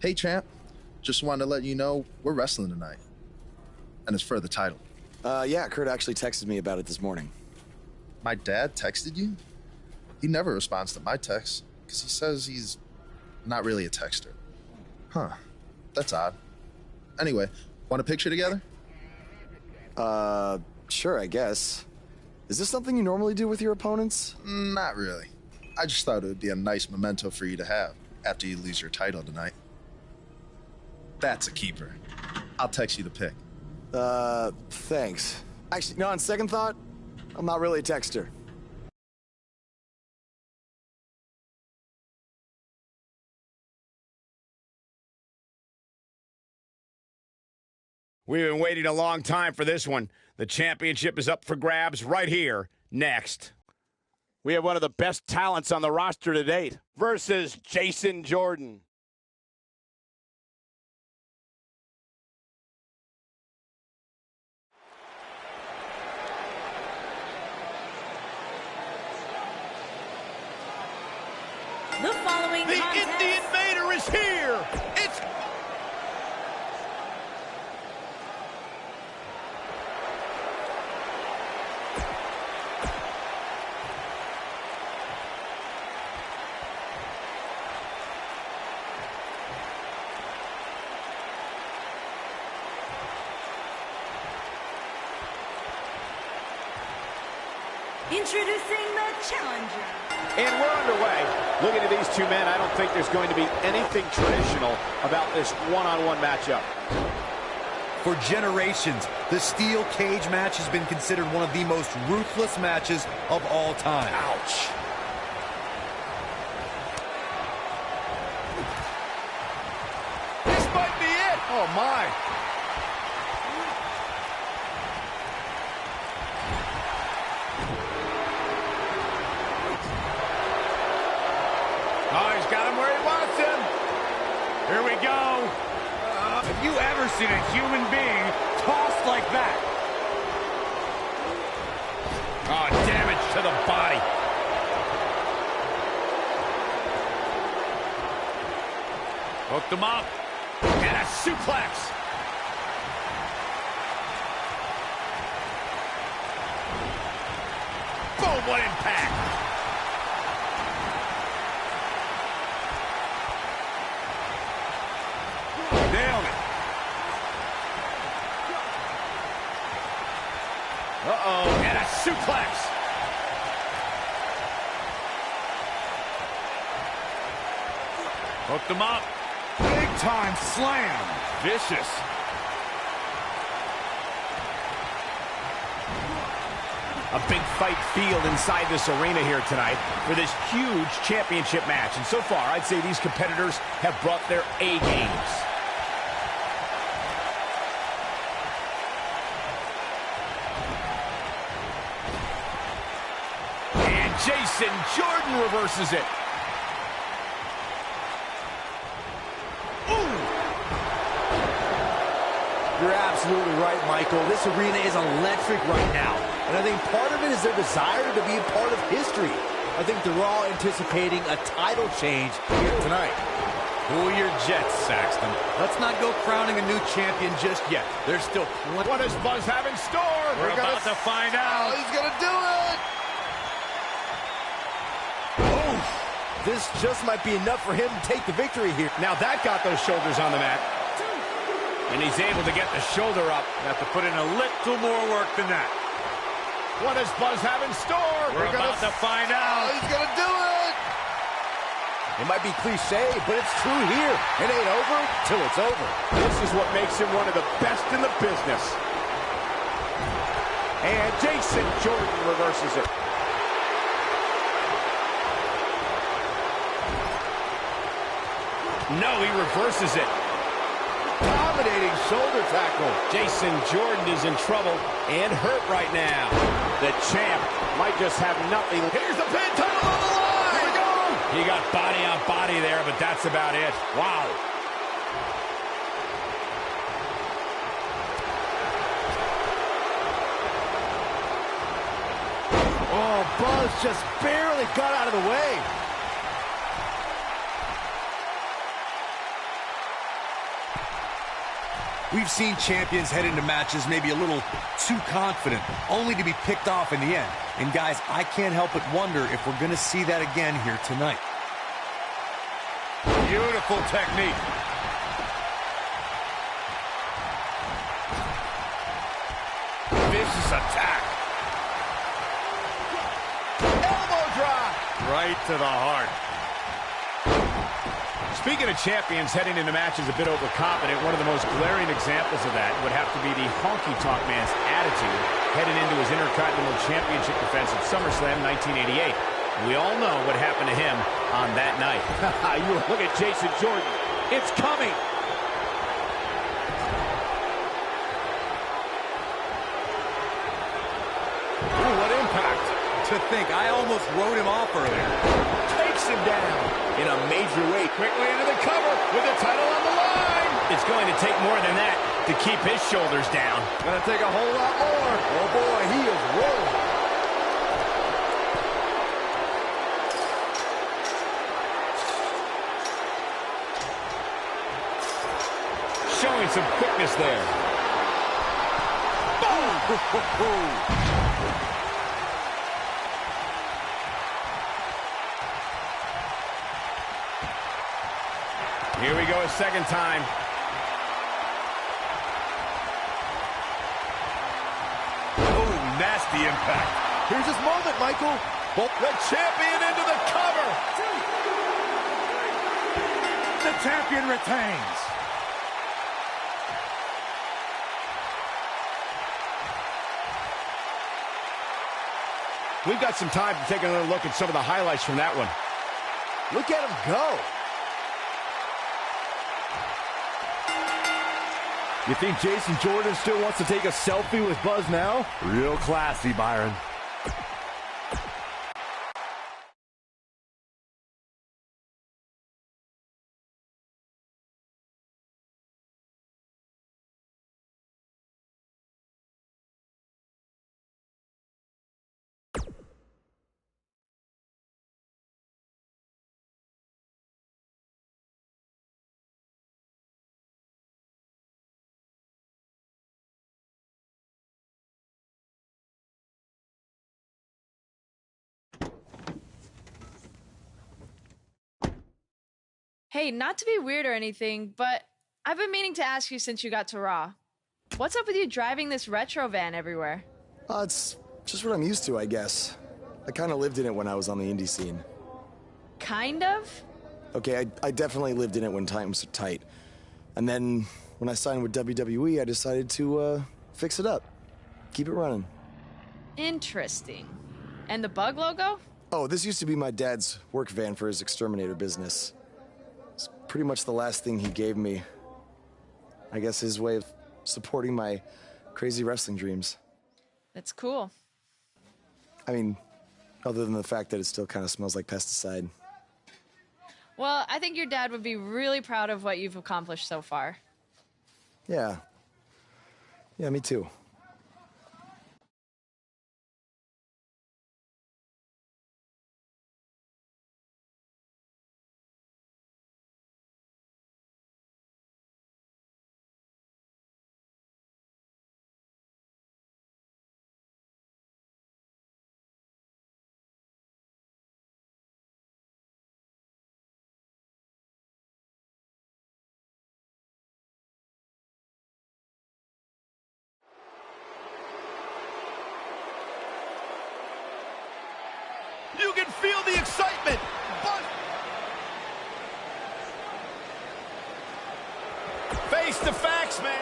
Hey, champ. Just wanted to let you know we're wrestling tonight. And it's for the title. Yeah, Kurt actually texted me about it this morning. My dad texted you? He never responds to my texts because he says he's not really a texter. Huh. That's odd. Anyway, want a picture together? Sure, I guess. Is this something you normally do with your opponents? Not really. I just thought it would be a nice memento for you to have after you lose your title tonight. That's a keeper. I'll text you the pic. Thanks. Actually, no, on second thought, I'm not really a texter. We've been waiting a long time for this one. The championship is up for grabs right here, next. We have one of the best talents on the roster to date versus Jason Jordan. The following The contest... Indian Invader is here! It's... Introducing the challenger. And we're underway. Looking at these two men, I don't think there's going to be anything traditional about this one-on-one matchup. For generations, the steel cage match has been considered one of the most ruthless matches of all time. Ouch. This might be it! Oh, my. Oh, he's got him where he wants him. Here we go. Have you ever seen a human being tossed like that? Oh, damage to the body. Hooked him up. And a suplex. Boom, what impact. Nailed it. Uh-oh, and a suplex. Hooked him up. Big time slam. Vicious. A big fight field inside this arena here tonight for this huge championship match. And so far, I'd say these competitors have brought their A games. And Jason Jordan reverses it. You're absolutely right, Michael. This arena is electric right now. And I think part of it is their desire to be a part of history. I think they're all anticipating a title change here tonight. Cool your jets, Saxton. Let's not go crowning a new champion just yet. There's still plenty. What does Buzz have in store? We're about to find out. Oh, he's going to do it! Oh, this just might be enough for him to take the victory here. Now that got those shoulders on the mat. And he's able to get the shoulder up. Have to put in a little more work than that. What does Buzz have in store? We're about to find out. Oh, he's going to do it! It might be cliche, but it's true here. It ain't over till it's over. This is what makes him one of the best in the business. And Jason Jordan reverses it. No, he reverses it. Dominating shoulder tackle. Jason Jordan is in trouble and hurt right now. The champ might just have nothing. Here's the pin, title on the line. Here we go. He got body on body there, but that's about it. Wow. Oh, Buzz just barely got out of the way. We've seen champions head into matches maybe a little too confident, only to be picked off in the end. And guys, I can't help but wonder if we're going to see that again here tonight. Beautiful technique. Vicious attack. Elbow drop. Right to the heart. Speaking of champions heading into matches a bit overconfident, one of the most glaring examples of that would have to be the honky-tonk man's attitude heading into his Intercontinental Championship defense at SummerSlam 1988. We all know what happened to him on that night. Look at Jason Jordan. It's coming. Ooh, what impact. To think, I almost wrote him off earlier. Takes him down in a major way. Quickly into the cover with the title on the line. It's going to take more than that to keep his shoulders down. Gonna take a whole lot more. Oh boy, he is rolling. Showing some quickness there. Boom! Here we go a second time. Oh, nasty impact. Here's his moment, Michael. The champion into the cover. The champion retains. We've got some time to take another look at some of the highlights from that one. Look at him go. You think Jason Jordan still wants to take a selfie with Buzz now? Real classy, Byron. Hey, not to be weird or anything, but I've been meaning to ask you since you got to Raw. What's up with you driving this retro van everywhere? It's just what I'm used to, I guess. I kind of lived in it when I was on the indie scene. Kind of? Okay, I definitely lived in it when times were tight. And then when I signed with WWE, I decided to fix it up. Keep it running. Interesting. And the bug logo? Oh, this used to be my dad's work van for his exterminator business. It's pretty much the last thing he gave me. I guess his way of supporting my crazy wrestling dreams. That's cool. I mean, other than the fact that it still kind of smells like pesticide. Well, I think your dad would be really proud of what you've accomplished so far. Yeah. Yeah, me too. You can feel the excitement. Face the facts, man.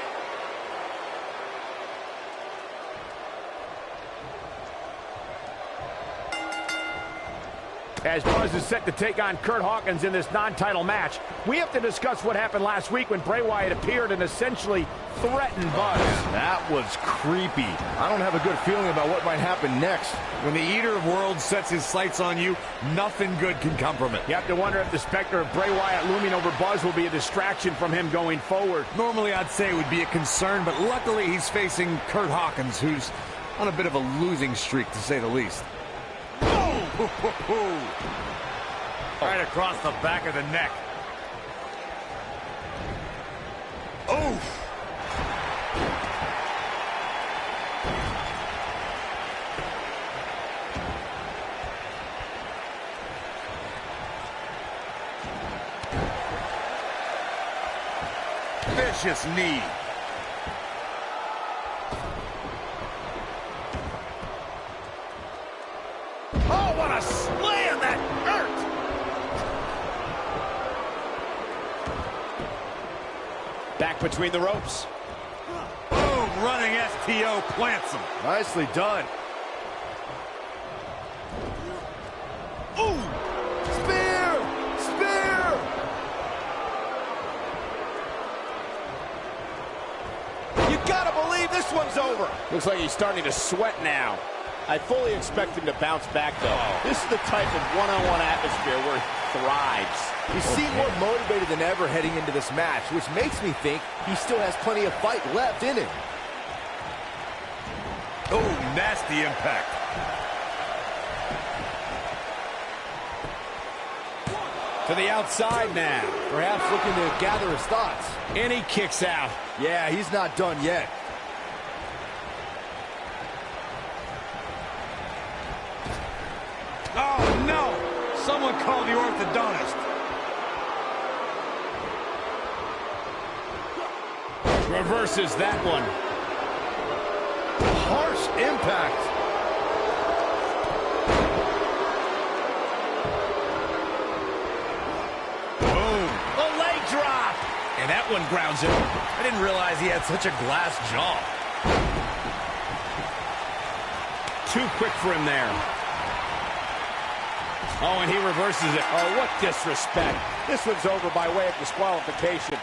As Buzz is set to take on Curt Hawkins in this non-title match, we have to discuss what happened last week when Bray Wyatt appeared and essentially threatened Buzz. That was creepy. I don't have a good feeling about what might happen next. When the Eater of Worlds sets his sights on you, nothing good can come from it. You have to wonder if the specter of Bray Wyatt looming over Buzz will be a distraction from him going forward. Normally I'd say it would be a concern, but luckily he's facing Curt Hawkins, who's on a bit of a losing streak, to say the least. Right across the back of the neck. Oh! Vicious knee. Oh, what a slam! That hurt! Back between the ropes. Boom, running STO plants him. Nicely done. Ooh! Spear! Spear! You gotta believe this one's over. Looks like he's starting to sweat now. I fully expect him to bounce back, though. This is the type of one-on-one atmosphere where he thrives. He seemed more motivated than ever heading into this match, which makes me think he still has plenty of fight left in him. Oh, nasty impact. To the outside now. Perhaps looking to gather his thoughts. And he kicks out. Yeah, he's not done yet. Oh, no! Someone call the orthodontist. Reverses that one. Harsh impact. Boom. A leg drop. And that one grounds him. I didn't realize he had such a glass jaw. Too quick for him there. Oh, and he reverses it. Oh, what disrespect. This one's over by way of disqualification.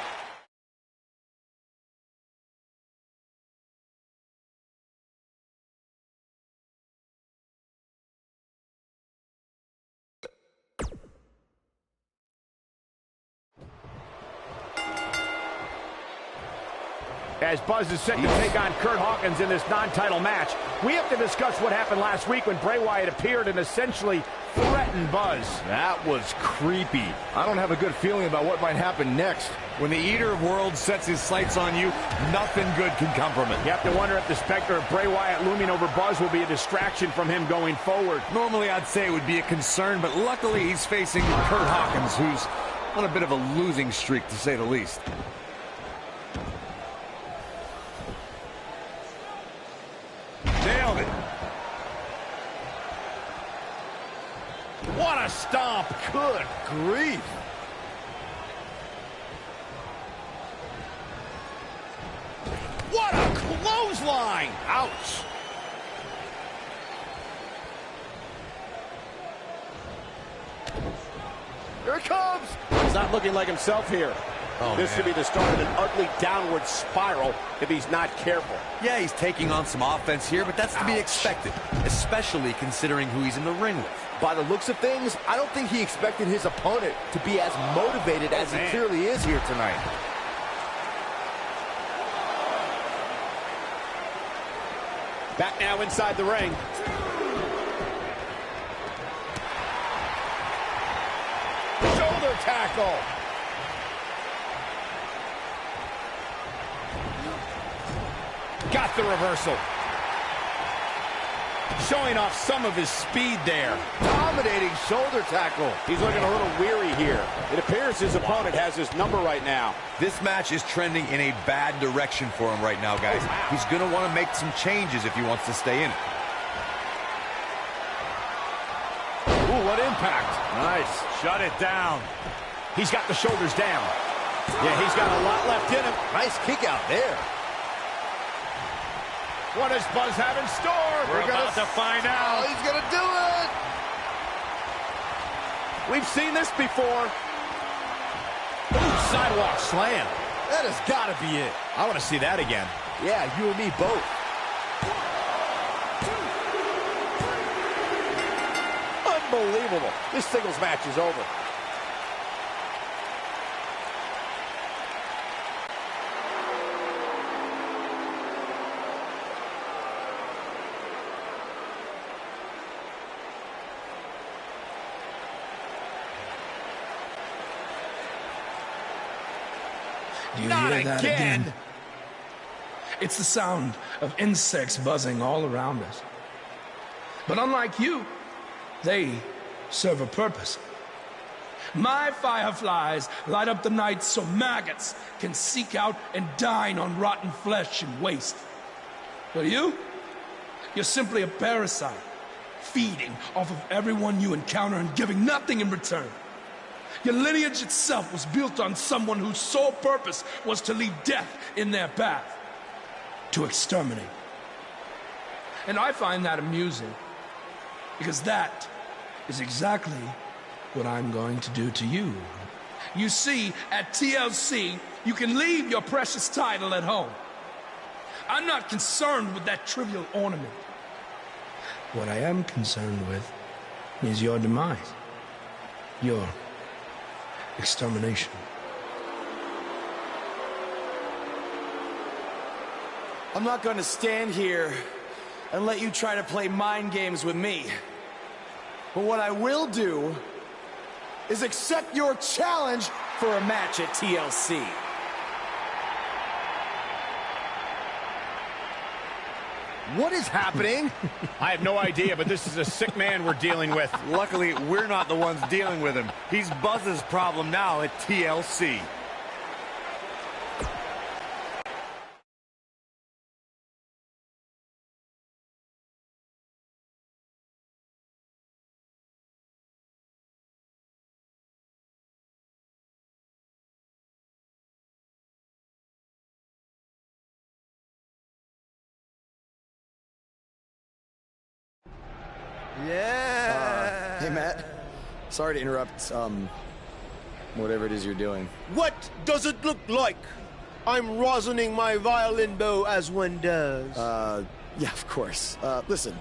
As Buzz is set to take on Curt Hawkins in this non-title match, we have to discuss what happened last week when Bray Wyatt appeared and essentially threatened Buzz. That was creepy. I don't have a good feeling about what might happen next. When the Eater of Worlds sets his sights on you, nothing good can come from it. You have to wonder if the specter of Bray Wyatt looming over Buzz will be a distraction from him going forward. Normally I'd say it would be a concern, but luckily he's facing Curt Hawkins, who's on a bit of a losing streak, to say the least. Nailed it. What a stomp. Good grief. What a clothesline. Ouch. Here it comes. He's not looking like himself here. This could be the start of an ugly downward spiral if he's not careful. Yeah, he's taking on some offense here, but that's to be expected, especially considering who he's in the ring with. By the looks of things, I don't think he expected his opponent to be as motivated as he clearly is here tonight. Back now inside the ring. Shoulder tackle. Got the reversal. Showing off some of his speed there. Dominating shoulder tackle. He's looking a little weary here. It appears his opponent has his number right now. This match is trending in a bad direction for him right now, guys. He's going to want to make some changes if he wants to stay in it. Ooh, what impact. Nice. Shut it down. He's got the shoulders down. Yeah, he's got a lot left in him. Nice kick out there. What does Buzz have in store? We're about to find out. Oh, he's going to do it. We've seen this before. Ooh, sidewalk slam. That has got to be it. I want to see that again. Yeah, you and me both. Unbelievable. This singles match is over. You Not hear that again. It's the sound of insects buzzing all around us. But unlike you, they serve a purpose. My fireflies light up the night so maggots can seek out and dine on rotten flesh and waste. But you're simply a parasite, feeding off of everyone you encounter and giving nothing in return. Your lineage itself was built on someone whose sole purpose was to leave death in their path, to exterminate. And I find that amusing, because that is exactly what I'm going to do to you. You see, at TLC, you can leave your precious title at home. I'm not concerned with that trivial ornament. What I am concerned with is your demise, your extermination. I'm not going to stand here and let you try to play mind games with me. But what I will do is accept your challenge for a match at TLC. What is happening? I have no idea, but this is a sick man we're dealing with. Luckily, we're not the ones dealing with him. He's Buzz's problem now at TLC. Yeah. Hey, Matt. Sorry to interrupt, whatever it is you're doing. What does it look like? I'm rosining my violin bow as one does. Yeah, of course. Listen,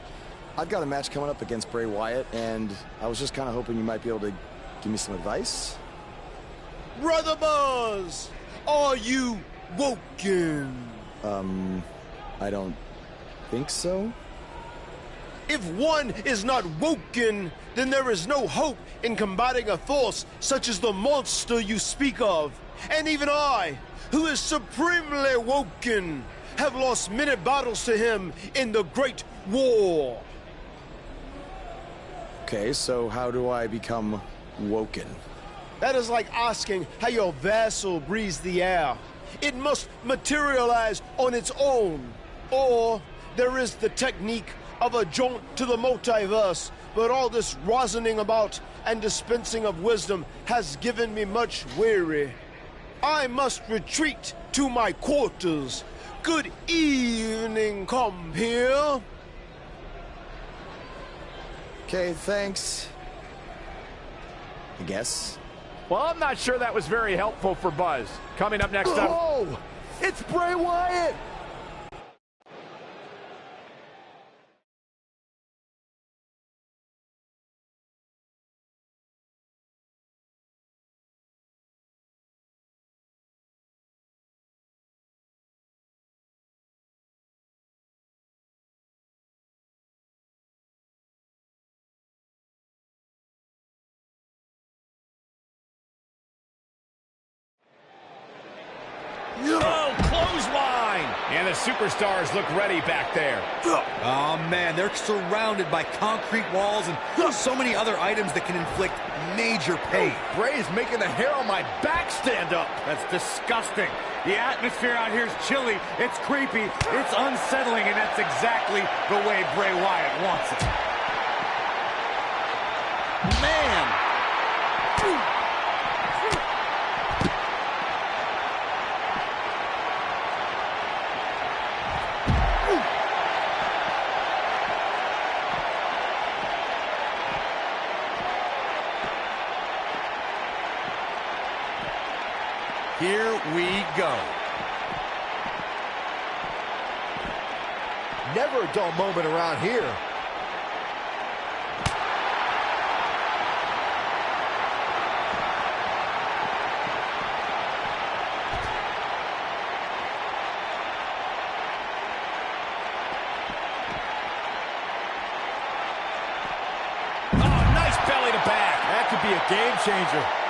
I've got a match coming up against Bray Wyatt, and I was just kind of hoping you might be able to give me some advice. Brother Buzz, are you woken? I don't think so. If one is not woken, then there is no hope in combating a force such as the monster you speak of. And even I, who is supremely woken, have lost many battles to him in the Great War. Okay, so how do I become woken? That is like asking how your vessel breathes the air. It must materialize on its own. Or there is the technique of a jaunt to the multiverse, but all this rosining about and dispensing of wisdom has given me much weary. I must retreat to my quarters. Good evening, compeer. Okay, thanks. I guess. Well, I'm not sure that was very helpful for Buzz. Coming up next up... Oh! It's Bray Wyatt! Oh, clothesline! And the superstars look ready back there. Oh, man, they're surrounded by concrete walls and so many other items that can inflict major pain. Bray is making the hair on my back stand up. That's disgusting. The atmosphere out here is chilly, it's creepy, it's unsettling, and that's exactly the way Bray Wyatt wants it. Man! Here we go. Never a dull moment around here. Oh, nice belly to back. That could be a game changer.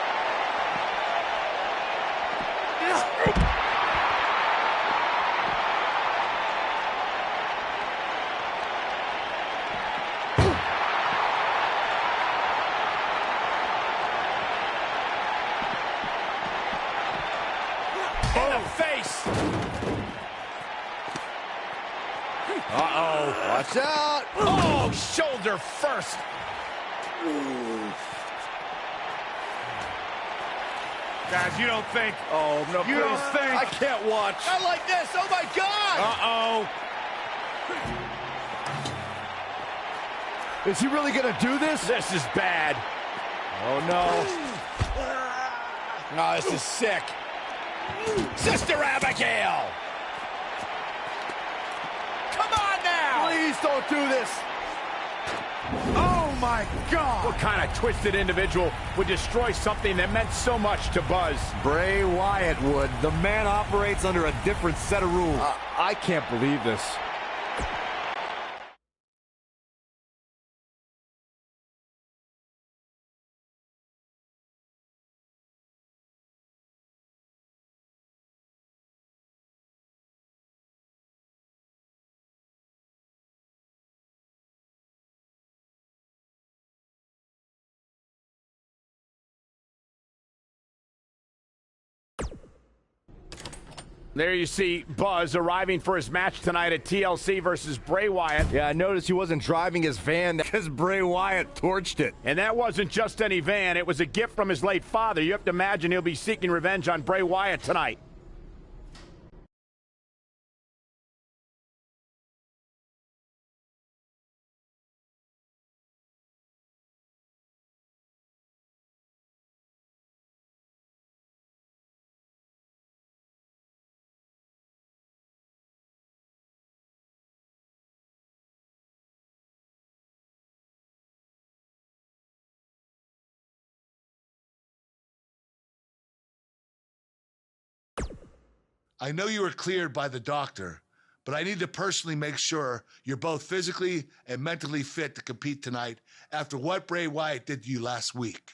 In the face. Uh-oh. Watch out. Oh, shoulder first. Guys, you don't think. Oh, no, You don't think. I can't watch. Not like this. Oh, my God. Uh-oh. Is he really going to do this? This is bad. Oh, no. Oh, this is sick. Sister Abigail. Come on now. Please don't do this. Oh, my God. What kind of twisted individual would destroy something that meant so much to Buzz? Bray Wyatt would. The man operates under a different set of rules. I can't believe this. There you see Buzz arriving for his match tonight at TLC versus Bray Wyatt. Yeah, I noticed he wasn't driving his van because Bray Wyatt torched it. And that wasn't just any van. It was a gift from his late father. You have to imagine he'll be seeking revenge on Bray Wyatt tonight. I know you were cleared by the doctor, but I need to personally make sure you're both physically and mentally fit to compete tonight after what Bray Wyatt did to you last week.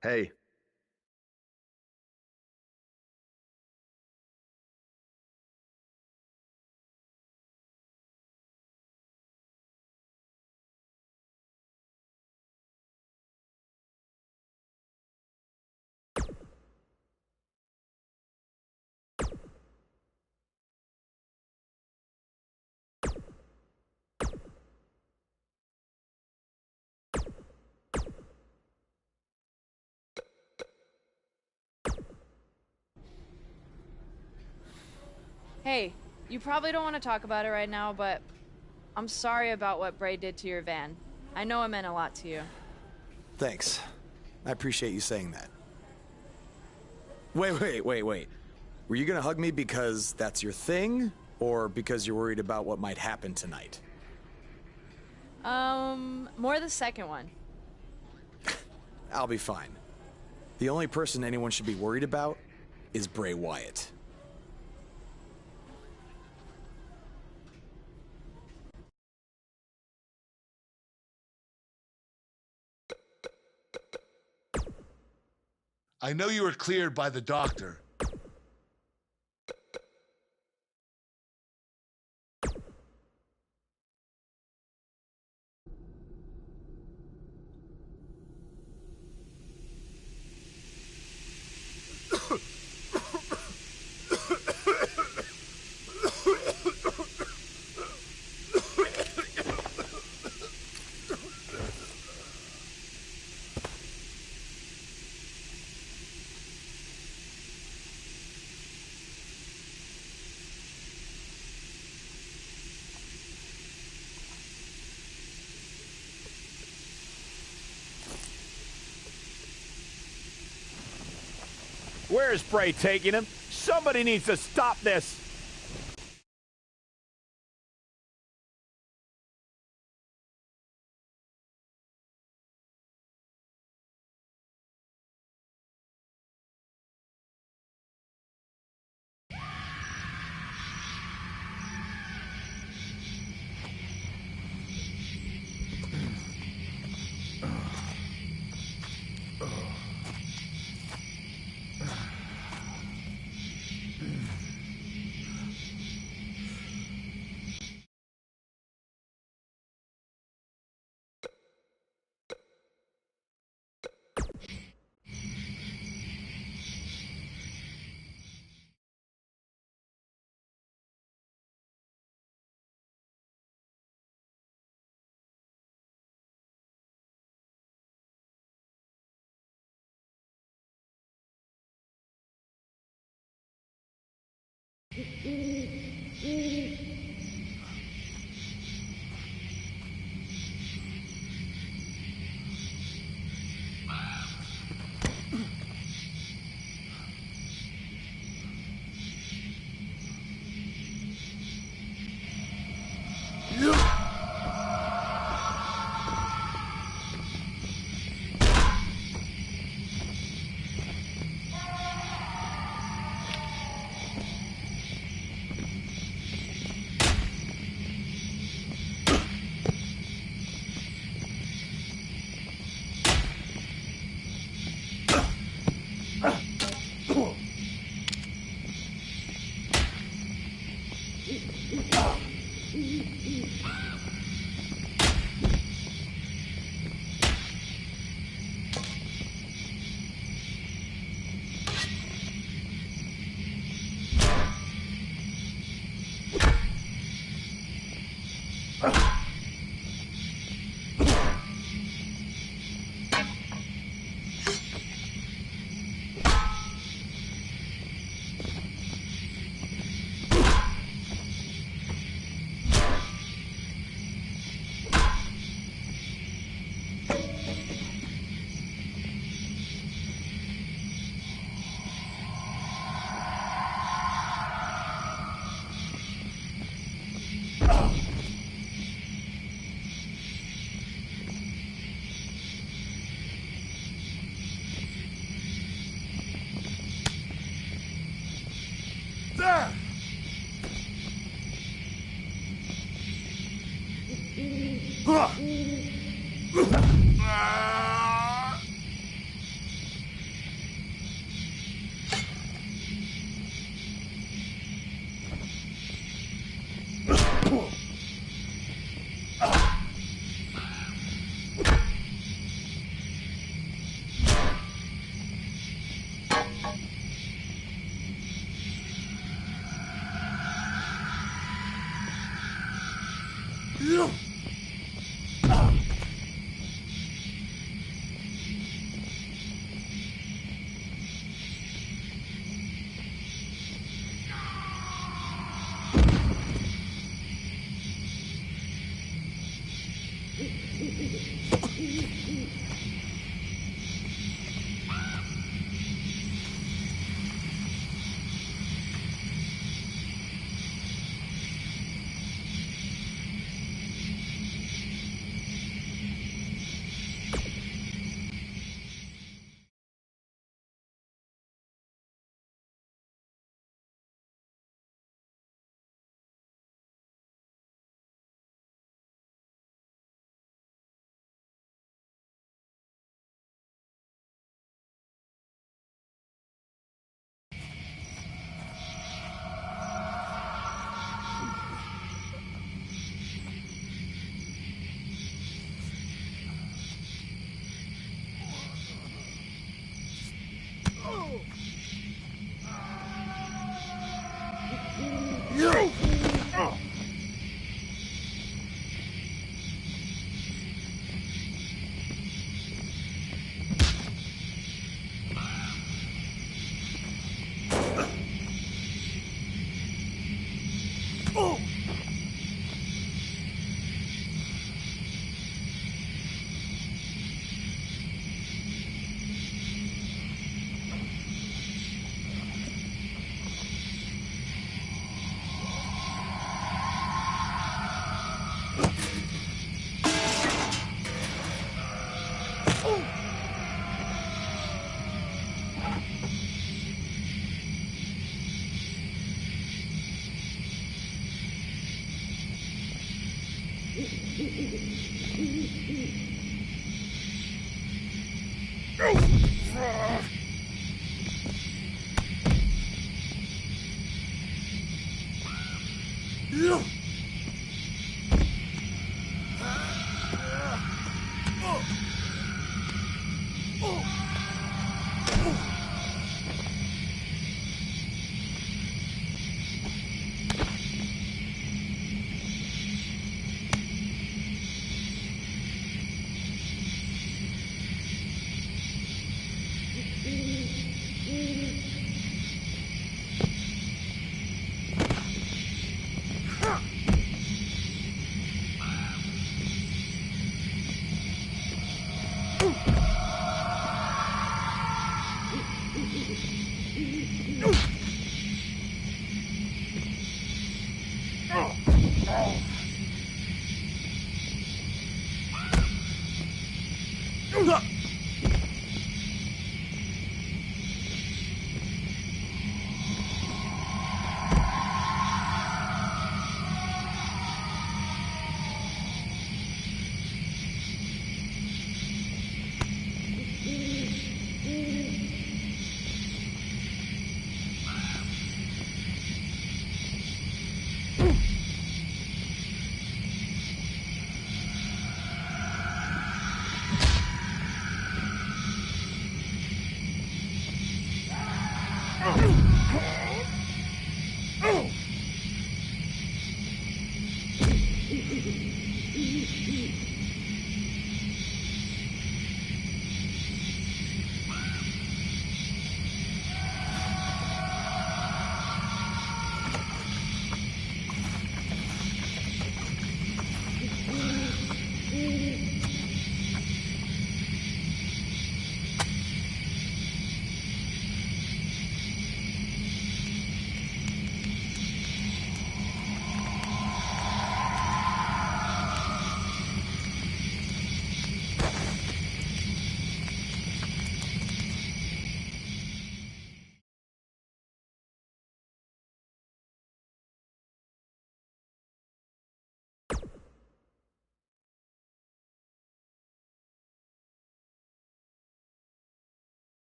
Hey. Hey, you probably don't want to talk about it right now, but I'm sorry about what Bray did to your van. I know it meant a lot to you. Thanks. I appreciate you saying that. Wait. Were you gonna hug me because that's your thing, or because you're worried about what might happen tonight? More the second one. I'll be fine. The only person anyone should be worried about is Bray Wyatt. I know you were cleared by the doctor. Where is Bray taking him? Somebody needs to stop this.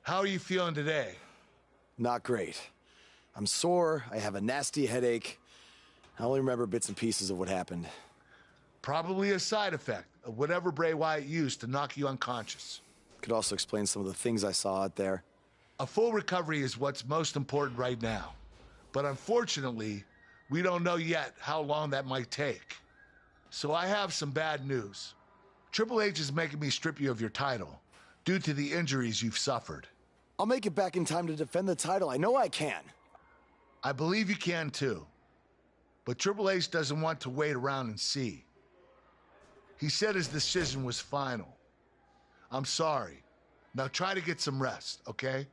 How are you feeling today? Not great. I'm sore, I have a nasty headache. I only remember bits and pieces of what happened. Probably a side effect of whatever Bray Wyatt used to knock you unconscious. Could also explain some of the things I saw out there. A full recovery is what's most important right now. But unfortunately, we don't know yet how long that might take. So I have some bad news. Triple H is making me strip you of your title due to the injuries you've suffered. I'll make it back in time to defend the title. I know I can. I believe you can too. But Triple H doesn't want to wait around and see. He said his decision was final. I'm sorry. Now try to get some rest, okay?